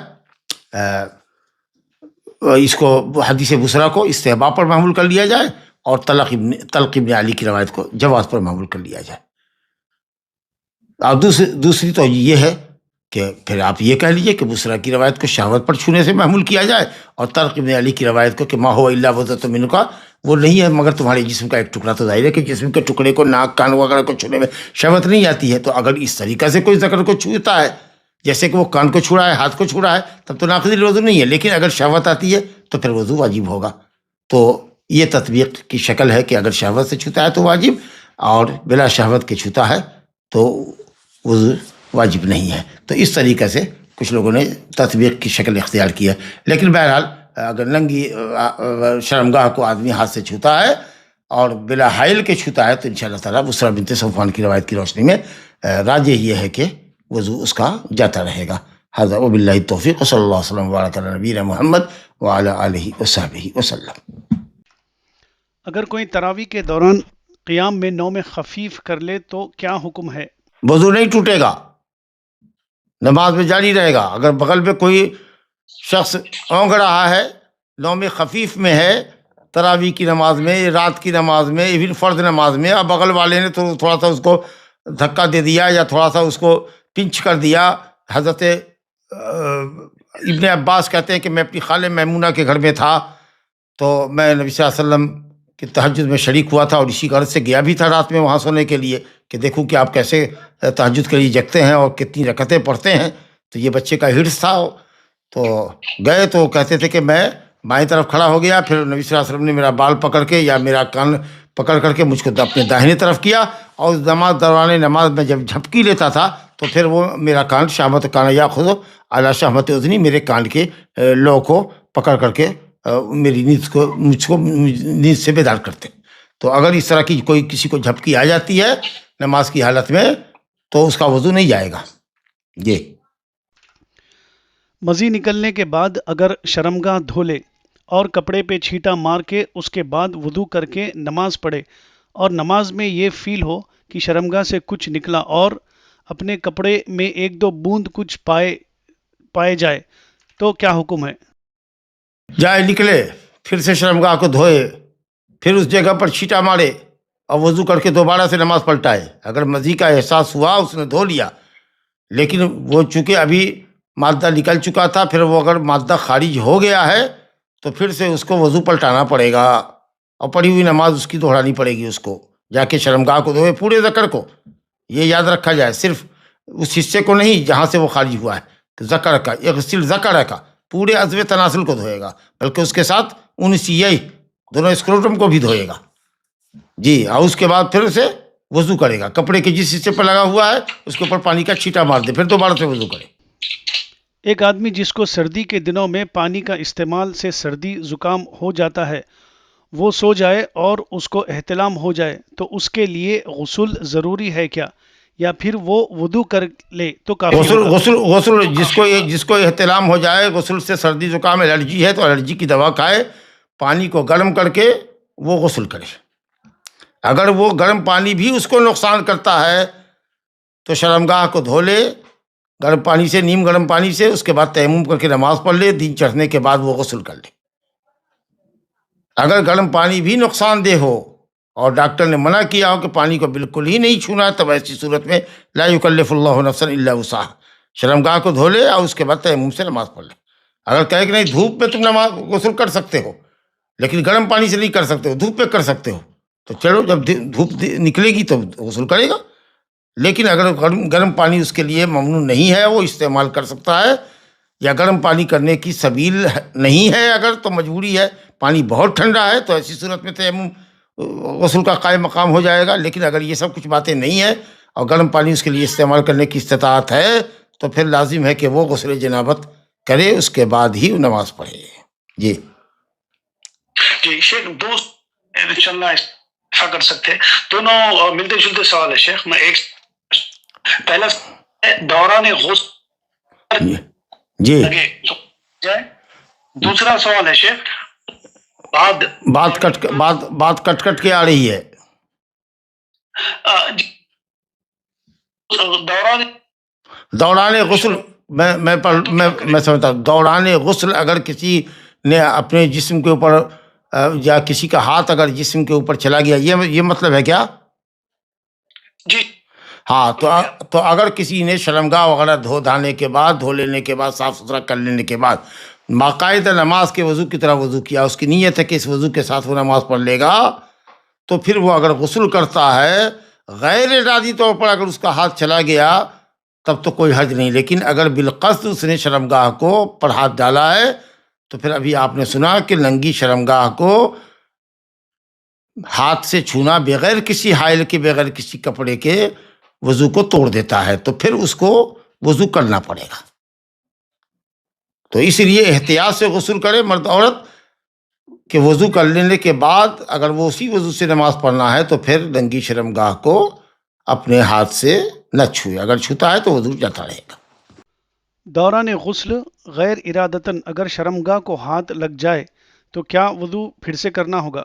اس کو حدیث بسرا کو استحباب پر محمول کر لیا جائے اور طلق ابن علی کی روایت کو جواز پر محمول کر لیا جائے. اب دوسری تو یہ ہے کہ پھر آپ یہ کہہ لیجئے کہ بسرا کی روایت کو شہوت پر چھونے سے محمول کیا جائے، اور طلق ابن علی کی روایت کو کہ ما ہوا الا بضعۃ منک، وہ نہیں ہے مگر تمہارے جسم کا ایک ٹکڑا. تو ظاہر ہے کہ جسم کے ٹکڑے کو ناک کان وغیرہ کو چھونے میں شہوت نہیں آتی ہے. تو اگر اس طریقہ سے کوئی ذکر کو چھوتا ہے، جیسے کہ وہ کان کو چھوڑا ہے، ہاتھ کو چھوڑا ہے، تب تو ناقض الوضو نہیں ہے. لیکن اگر شہوت آتی ہے تو پھر وضو واجب ہوگا. تو یہ تطبیق کی شکل ہے کہ اگر شہوت سے چھوتا ہے تو واجب، اور بلا شہوت کے چھوتا ہے تو وضو واجب نہیں ہے. تو اس طریقے سے کچھ لوگوں نے تطبیق کی شکل اختیار کی ہے. لیکن بہرحال اگر ننگی شرمگاہ کو آدمی ہاتھ سے چھوتا ہے اور بلا حائل کے چھوتا ہے تو انشاءاللہ تعالیٰ بسرا بنت صفوان کی روایت کی روشنی میں راجح یہ ہے کہ وضو اس کا جاتا رہے گا. ھذا وباللہ التوفیق، صلی اللہ وسلم وبارک علی نبینا محمد وعلی آلہ وصحبہ وسلم. اگر کوئی تراویح کے دوران قیام میں نوم خفیف کر لے تو کیا حکم ہے؟ وضو نہیں ٹوٹے گا، نماز میں جاری رہے گا. اگر بغل میں کوئی شخص اونگ رہا ہے، نوم خفیف میں ہے، تراویح کی نماز میں، رات کی نماز میں، ایون فرض نماز میں، اب بغل والے نے تو تھوڑا سا اس کو دھکا دے دیا یا تھوڑا سا اس کو پنچ کر دیا. حضرت ابن عباس کہتے ہیں کہ میں اپنی خالہ میمونہ کے گھر میں تھا تو میں نبی صلی اللہ علیہ وسلم کی تہجد میں شریک ہوا تھا، اور اسی غرض سے گیا بھی تھا رات میں وہاں سونے کے لیے کہ دیکھوں کہ آپ کیسے تہجد کے لیے جگتے ہیں اور کتنی رکعتیں پڑھتے ہیں. تو یہ بچے کا ہرس تھا. تو گئے تو کہتے تھے کہ میں بائیں طرف کھڑا ہو گیا، پھر نبی صلی اللہ علیہ وسلم نے میرا بال پکڑ کے یا میرا کان پکڑ کر کے مجھ کو اپنے داہنے طرف کیا، اور دوران نماز میں جب جھپکی لیتا تھا تو پھر وہ میرا کان شہمت کان یا خود اعلیٰ شہمت اذنی، میرے کان کے لو کو پکڑ کر کے میری مجھ کو نیند سے بیدار کرتے. تو اگر اس طرح کی کوئی کسی کو جھپکی آ جاتی ہے نماز کی حالت میں تو اس کا وضو نہیں جائے گا. مزی نکلنے کے بعد اگر شرمگاہ دھو لے اور کپڑے پہ چھینٹا مار کے اس کے بعد وضو کر کے نماز پڑھے، اور نماز میں یہ فیل ہو کہ شرمگاہ سے کچھ نکلا اور اپنے کپڑے میں ایک دو بوند کچھ پائے پائے جائے تو کیا حکم ہے؟ جائے نکلے، پھر سے شرمگاہ کو دھوئے، پھر اس جگہ پر چھینٹا مارے اور وضو کر کے دوبارہ سے نماز پلٹائے۔ اگر مزی کا احساس ہوا اس نے دھو لیا، لیکن وہ چونکہ ابھی مادہ نکل چکا تھا، پھر وہ اگر مادہ خارج ہو گیا ہے تو پھر سے اس کو وضو پلٹانا پڑے گا اور پڑھی ہوئی نماز اس کی دہرانی پڑے گی۔ اس کو جا کے شرمگاہ کو دھوئے، پورے ذکر کو، یہ یاد رکھا جائے، صرف اس حصے کو نہیں جہاں سے وہ خارج ہوا ہے، ذکر کا، یغسل ذکر کا، پورے عضو تناسل کو دھوئے گا، بلکہ اس کے ساتھ انسیہ دونوں اسکروٹم کو بھی دھوئے گا جی، اور اس کے بعد پھر اسے وضو کرے گا، کپڑے کے جس حصے پر لگا ہوا ہے اس کے اوپر پانی کا چھینٹا مار دے، پھر دوبارہ سے وضو کرے۔ ایک آدمی جس کو سردی کے دنوں میں پانی کا استعمال سے سردی زکام ہو جاتا ہے، وہ سو جائے اور اس کو احتلام ہو جائے تو اس کے لیے غسل ضروری ہے کیا، یا پھر وہ وضو کر لے تو کافی ہوگا؟ غسل جس کو احتلام ہو جائے، غسل سے سردی زکام الرجی ہے تو الرجی کی دوا کھائے، پانی کو گرم کر کے وہ غسل کرے۔ اگر وہ گرم پانی بھی اس کو نقصان کرتا ہے تو شرمگاہ کو دھو لے گرم پانی سے، نیم گرم پانی سے، اس کے بعد تیمم کر کے نماز پڑھ لے، دن چڑھنے کے بعد وہ غسل کر لے۔ اگر گرم پانی بھی نقصان دہ ہو اور ڈاکٹر نے منع کیا ہو کہ پانی کو بالکل ہی نہیں چھونا ہے، تب ایسی صورت میں لا یکلف اللہ نفسا الا وسعها، شرمگاہ کو دھو لے اور اس کے بعد تیمم سے نماز پڑھ لے۔ اگر کہے کہ نہیں دھوپ میں تم نماز غسل کر سکتے ہو لیکن گرم پانی سے نہیں کر سکتے ہو، دھوپ پہ کر سکتے ہو، تو چلو جب دھوپ نکلے گی تو غسل کرے گا، لیکن اگر گرم پانی اس کے لیے ممنوع نہیں ہے، وہ استعمال کر سکتا ہے، یا گرم پانی کرنے کی سبیل نہیں ہے اگر تو مجبوری ہے، پانی بہت ٹھنڈا ہے تو ایسی صورت میں تیمم غسل کا قائم مقام ہو جائے گا۔ لیکن اگر یہ سب کچھ باتیں نہیں ہیں اور گرم پانی اس کے لیے استعمال کرنے کی استطاعت ہے تو پھر لازم ہے کہ وہ غسل جنابت کرے، اس کے بعد ہی نماز پڑھے۔ جی جی شیخ، دو انشاءاللہ ایسا کر سکتے ہیں، دونوں ملتے جلتے سوال ہے شیخ۔ میں ایک پہلا دوران غسل جی لگے تو جائے، دوسرا سوال ہے شیخ، بات کٹ کے آ رہی ہے۔ دوران غسل میں سمجھتا ہوں، دوران غسل اگر کسی نے اپنے جسم کے اوپر یا کسی کا ہاتھ اگر جسم کے اوپر چلا گیا، یہ مطلب ہے کیا؟ جی ہاں، تو اگر کسی نے شرمگاہ وغیرہ دھو لینے کے بعد صاف ستھرا کر لینے کے بعد باقاعدہ نماز کے وضو کی طرح وضو کیا، اس کی نیت ہے کہ اس وضو کے ساتھ وہ نماز پڑھ لے گا، تو پھر وہ اگر غسل کرتا ہے غیر ارادی طور پر اگر اس کا ہاتھ چلا گیا تب تو کوئی حرج نہیں، لیکن اگر بالقصد اس نے شرمگاہ کو پر ہاتھ ڈالا ہے تو پھر ابھی آپ نے سنا کہ ننگی شرمگاہ کو ہاتھ سے چھونا بغیر کسی حائل کے، بغیر کسی کپڑے کے وضو کو توڑ دیتا ہے، تو پھر اس کو وضو کرنا پڑے گا۔ تو اس لیے احتیاط سے غسل کرے مرد عورت، کہ وضو کر لینے کے بعد اگر وہ اسی وضو سے نماز پڑھنا ہے تو پھر ننگی شرمگاہ کو اپنے ہاتھ سے نہ چھوئے، اگر چھوتا ہے تو وضو جاتا رہے گا۔ دوران غسل غیر ارادتاً اگر شرمگاہ کو ہاتھ لگ جائے تو کیا وضو پھر سے کرنا ہوگا؟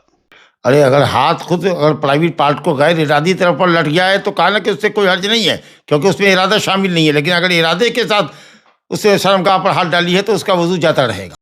ارے اگر ہاتھ خود اگر پرائیویٹ پارٹ کو غیر ارادی طرف پر لٹ گیا ہے تو کہا نا کہ اس سے کوئی حرج نہیں ہے، کیونکہ اس میں ارادہ شامل نہیں ہے، لیکن اگر ارادے کے ساتھ اسے شرمگاہ پر ہاتھ ڈالی ہے تو اس کا وضو جاتا رہے گا۔